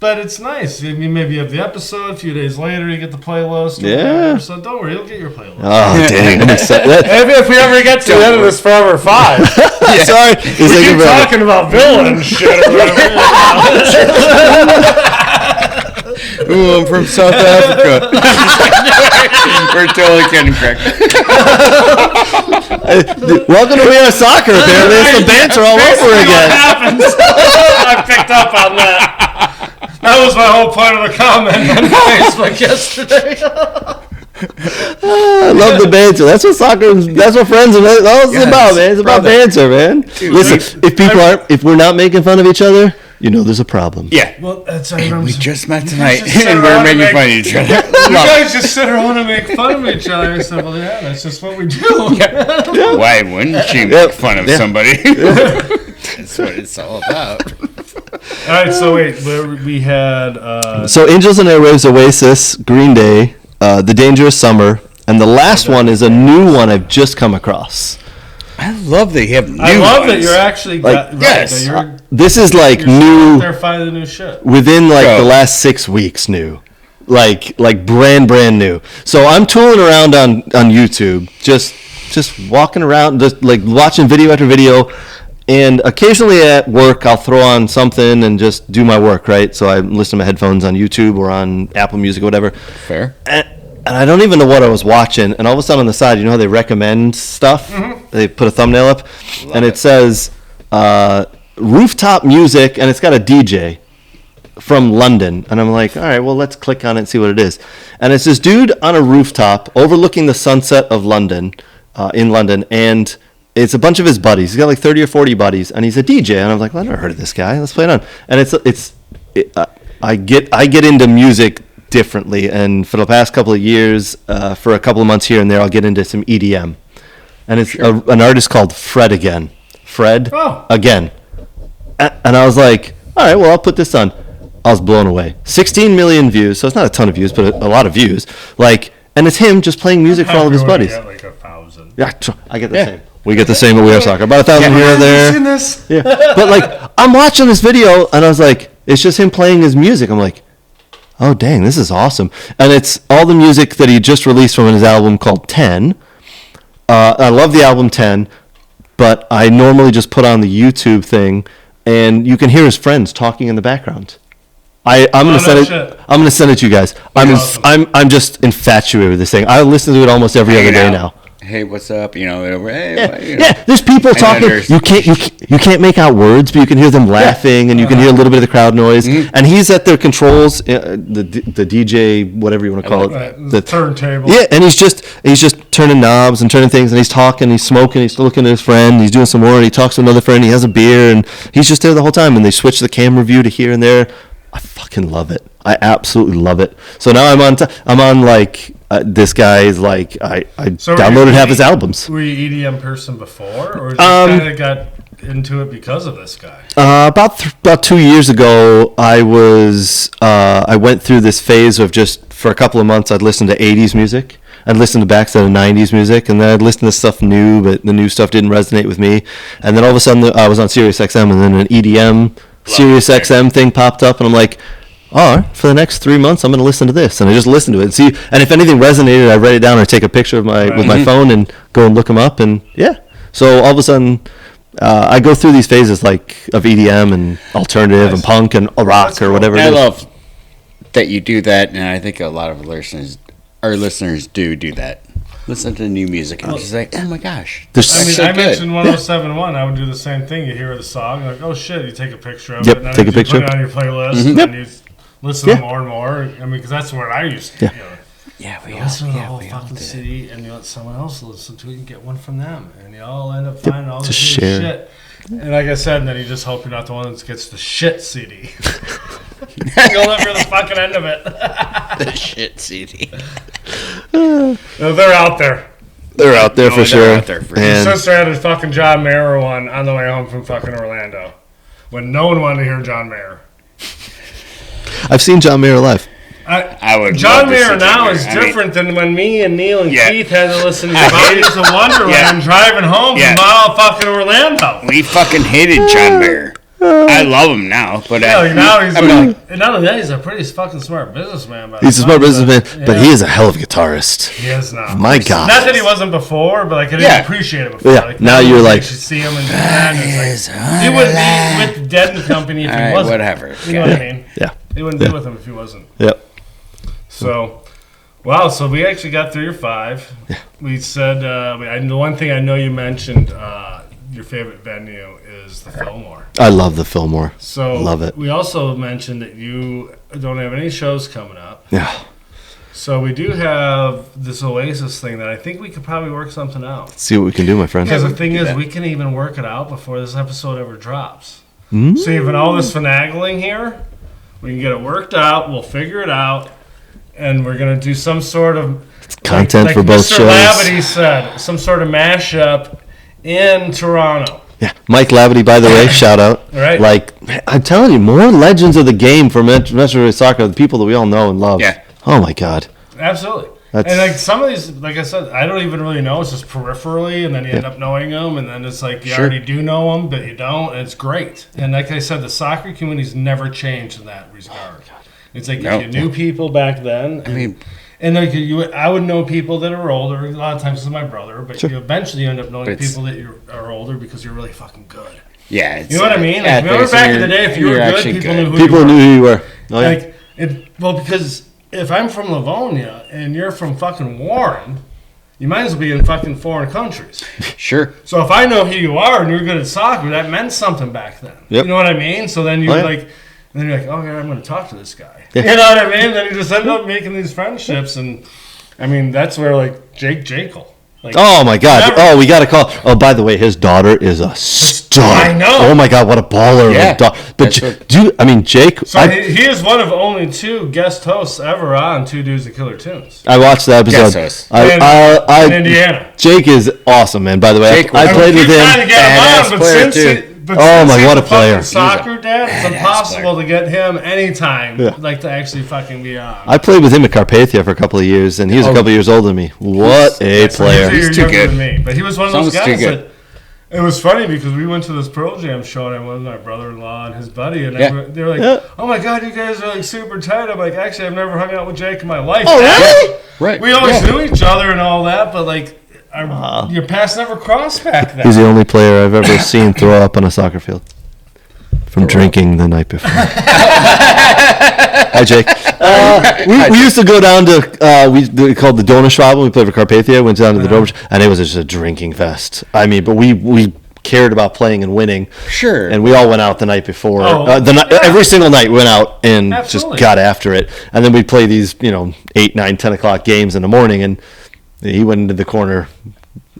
But it's nice. I mean, maybe you have the episode, a few days later, you get the playlist. Yeah. So don't worry, you'll get your playlist. Oh, dang. I'm excited. If we ever get to the end of this Forever 5. Sorry. We keep talking about villain shit or whatever. Ooh, I'm from South Africa. We're totally kidding, Craig. Welcome to We Are Soccer. Apparently, it's the banter all over again. What happens? I picked up on that. That was my whole point of the comment on Facebook yesterday. I love the banter. That's what soccer. That's what friends are. That's what it's about, man. It's about banter, man. Dude, listen, if we're not making fun of each other, you know there's a problem. Yeah. Well, that's We just met tonight, and we're making fun of each other. You guys just sit around and make fun of each other. I said, well, yeah, that's just what we do. Yeah. Why wouldn't you make fun of somebody? That's what it's all about. All right, so wait, we had... So Angels and Airwaves, Oasis, Green Day, The Dangerous Summer, and the last one is a new one I've just come across. I love that you have new I love ones. that you're actually... yes. This is like new... They're finding the new shit. Within like the last 6 weeks new. Like brand new. So I'm tooling around on YouTube, just walking around, just like watching video after video. And occasionally at work, I'll throw on something and just do my work, right? So I listen to my headphones on YouTube or on Apple Music or whatever. Fair. And I don't even know what I was watching. And all of a sudden on the side, you know how they recommend stuff? Mm-hmm. They put a thumbnail up. It says rooftop music, and it's got a DJ from London. And I'm like, all right, well, let's click on it and see what it is. And it's this dude on a rooftop overlooking the sunset of London, in London, and... it's a bunch of his buddies. He's got like 30 or 40 buddies, and he's a DJ. And I'm like, well, I've never heard of this guy. Let's play it on. And I get into music differently. And for the past couple of years, for a couple of months here and there, I'll get into some EDM. And it's an artist called Fred Again. Again. And I was like, all right, well, I'll put this on. I was blown away. 16 million views, so it's not a ton of views, but a lot of views. And it's him just playing music for all of his buddies. Get like 1,000. Yeah, I get the same. We get the same at We Are Soccer. About 1,000 here or there. Have you seen this? Yeah. But I'm watching this video and I was like, it's just him playing his music. I'm like, oh dang, this is awesome. And it's all the music that he just released from his album called 10. I love the album 10, but I normally just put on the YouTube thing and you can hear his friends talking in the background. I'm gonna send it to you guys. I'm just infatuated with this thing. I listen to it almost every other day now. Hey, what's up? You know, there's people talking. You can't make out words, but you can hear them laughing, and you can hear a little bit of the crowd noise. Mm-hmm. And he's at their controls, the DJ, whatever you want to call it, the turntable. Yeah, and he's just turning knobs and turning things, and he's talking, he's smoking, he's looking at his friend, he's doing some more, and he talks to another friend, he has a beer, and he's just there the whole time. And they switch the camera view to here and there. I fucking love it. I absolutely love it. So now I'm on this guy's like I downloaded half his albums. Were you EDM person before, or just kind of got into it because of this guy? About 2 years ago, I went through this phase of just for a couple of months I'd listen to 80s music. I'd listen to backset of 90s music, and then I'd listen to stuff new, but the new stuff didn't resonate with me. And then all of a sudden I was on Sirius XM, and then an EDM Sirius XM thing popped up, and I'm like, for the next 3 months, I'm going to listen to this. And I just listened to it. And if anything resonated, I write it down or take a picture of with my phone and go and look them up. And yeah. So all of a sudden, I go through these phases of EDM and alternative and punk and rock or whatever it is. I love that you do that, and I think a lot of our listeners do that. Listen to new music and just like, oh my gosh. I mentioned 107.1. I would do the same thing. You hear the song, like, oh shit, you take a picture of it, and then take a picture. Put it on your playlist, and then you listen to more and more. I mean, because that's what I used to do. We listen to the whole fucking CD, and you let someone else listen to it and get one from them, and you all end up finding all this shit. And like I said, then you just hope you're not the one that gets the shit CD. You'll never hear the fucking end of it. The shit CD. They're out there. They're out there for sure. My sister had a fucking John Mayer one on the way home from fucking Orlando, when no one wanted to hear Johon Mayer. I've seen John Mayer live. I would. John Mayer now is different than when me and Neil and Keith had to listen to Bodies of Wonderland driving home from fucking Orlando. We fucking hated John Mayer. I love him now, but now he's and not only that, he's a pretty fucking smart businessman. He's a smart businessman, but he is a hell of a guitarist. He is now. My God. Not that he wasn't before, but like I didn't appreciate it before. Yeah. Like, now you're like, you should see him and it's like, he wouldn't be with Dead and Company if he wasn't. Whatever. You know what I mean? Yeah. He wouldn't be with him if he wasn't. Yep. So, wow. So we actually got through your 5. Yeah. We said the one thing I know you mentioned. Your favorite venue is the Fillmore. I love the Fillmore. So love it. We also mentioned that you don't have any shows coming up. Yeah. So we do have this Oasis thing that I think we could probably work something out. Let's see what we can do, my friend. Because the thing is, we can even work it out before this episode ever drops. Mm-hmm. So even all this finagling here, we can get it worked out. We'll figure it out, and we're gonna do some sort of content for both Mr. shows. Lavity said, some sort of mashup in Toronto. Yeah, Mike Lavity, by the way, shout out. Right. Like, I'm telling you, more legends of the game for Metro Soccer, the people that we all know and love. Yeah. Oh, my God. Absolutely. And like some of these, like I said, I don't even really know. It's just peripherally, and then you end up knowing them, and then it's like you already do know them, but you don't, and it's great. And like I said, the soccer community's never changed in that regard. It's like you knew people back then. I mean... And like I would know people that are older. A lot of times this is my brother, but you eventually end up knowing people that are older because you're really fucking good. Yeah, you know what I mean? Like, remember back in the day, if you were good, people knew who you were. Oh, yeah. Like because if I'm from Livonia and you're from fucking Warren, you might as well be in fucking foreign countries. Sure. So if I know who you are and you're good at soccer, that meant something back then. Yep. You know what I mean? So then you're like. And then you're like, oh, yeah, I'm going to talk to this guy. Yeah. You know what I mean? Then you just end up making these friendships. And, I mean, that's where, like, Jake Jekyll. Like, oh, my God. We got to call. Oh, by the way, his daughter is a star. I know. Oh, my God, what a baller. Yeah. But, Jake. So he is one of only 2 guest hosts ever on Two Dudes That Killer Tunes. I watched the episode. Guest host. In Indiana. Jake is awesome, man. By the way, I played with him. Trying to get him on, but since what a player. Soccer dad, it's impossible to get him anytime, like to actually fucking be on. I played with him at Carpathia for a couple of years, and he was a couple of years older than me. What a player. He's too good. Than me. But he was one of those guys that, it was funny because we went to this Pearl Jam show, and I went with my brother-in-law and his buddy, and they were like, oh my God, you guys are like super tight. I'm like, actually, I've never hung out with Jake in my life. Oh, really? Right. We always knew each other and all that, but like, your paths never crossed back then. He's the only player I've ever seen throw up on a soccer field from drinking the night before. Hi, Jake. We used to go down to, we called the Donauschwaben. We played for Carpathia, went down to the Donauschwaben, and it was just a drinking fest. I mean, but we cared about playing and winning. Sure. And we all went out the night before. Every single night we went out and just got after it. And then we'd play these, 8, 9, 10 o'clock games in the morning, and he went into the corner.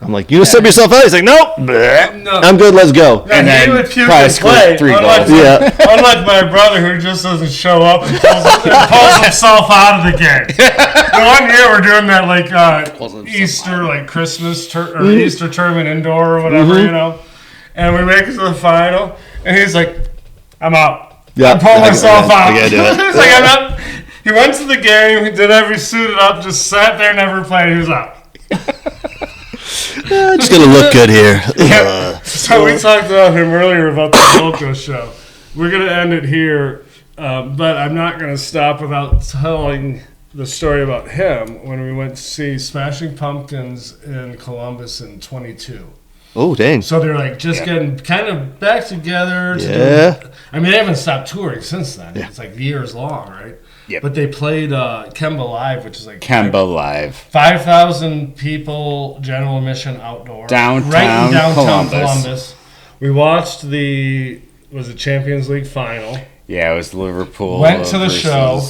I'm like, you sub yourself out? He's like, nope. No. I'm good, let's go. And then he would puke and play. 3 goals. Unlike my brother who just doesn't show up and pulls himself out of the game. The one year we're doing that like Easter, like Christmas or Easter tournament indoor or whatever, and we make it to the final, and he's like, I'm out. I'm pulling myself out. I gotta do it. He's like, I'm out. He went to the game, he did every suited up, just sat there, never played, he was out. Just gonna look good here. So we talked about him earlier about the Volko show. We're gonna end it here, but I'm not gonna stop without telling the story about him when we went to see Smashing Pumpkins in Columbus in 22. Oh, dang. So they're like just getting kind of back together. I mean, they haven't stopped touring since then. It's like years long, right? Yep. But they played Kemba Live, which is like Kemba Live. 5,000 people, general admission outdoor. Downtown Columbus. We watched the Champions League final. Yeah, it was Liverpool. Went to the show.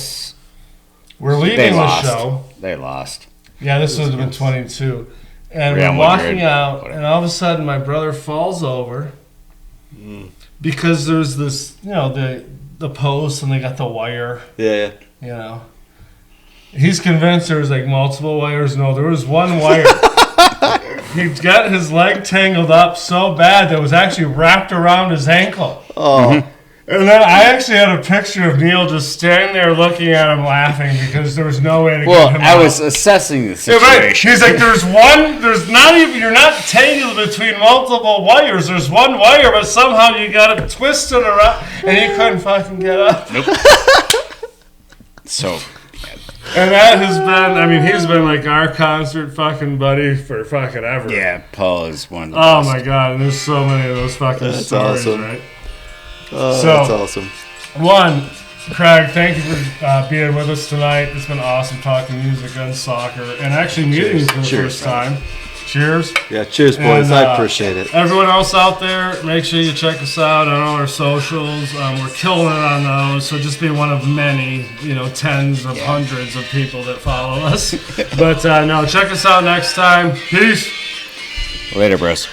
We're leaving the show. They lost. Yeah, this would have been 22. And we're walking out, and all of a sudden my brother falls over because there's this, the post, and they got the wire. Yeah. He's convinced there was like multiple wires. No, there was one wire. He got his leg tangled up so bad that it was actually wrapped around his ankle. Oh. And then I actually had a picture of Neil just standing there looking at him laughing because there was no way to Well, get him I out. was assessing the Yeah, right. situation. He's like, there's not even, you're not tangled between multiple wires. There's one wire, but somehow you got it twisted around, and he couldn't fucking get up. Nope. So, And that has been, I mean, he's been like our concert fucking buddy for fucking ever. yeah, Paul is one of the Oh best. my god, and there's so many of those fucking That's stories, awesome. right? Oh, So- that's awesome. One, Craig, thank you for being with us tonight. It's been awesome talking music and soccer, and actually meeting you for the Cheers. first time. Cheers. Yeah, cheers, boys. And, I appreciate it. Everyone else out there, make sure you check us out on all our socials. We're killing it on those, so just be one of many, tens of hundreds of people that follow us. But no, check us out next time. Peace. Later, bros.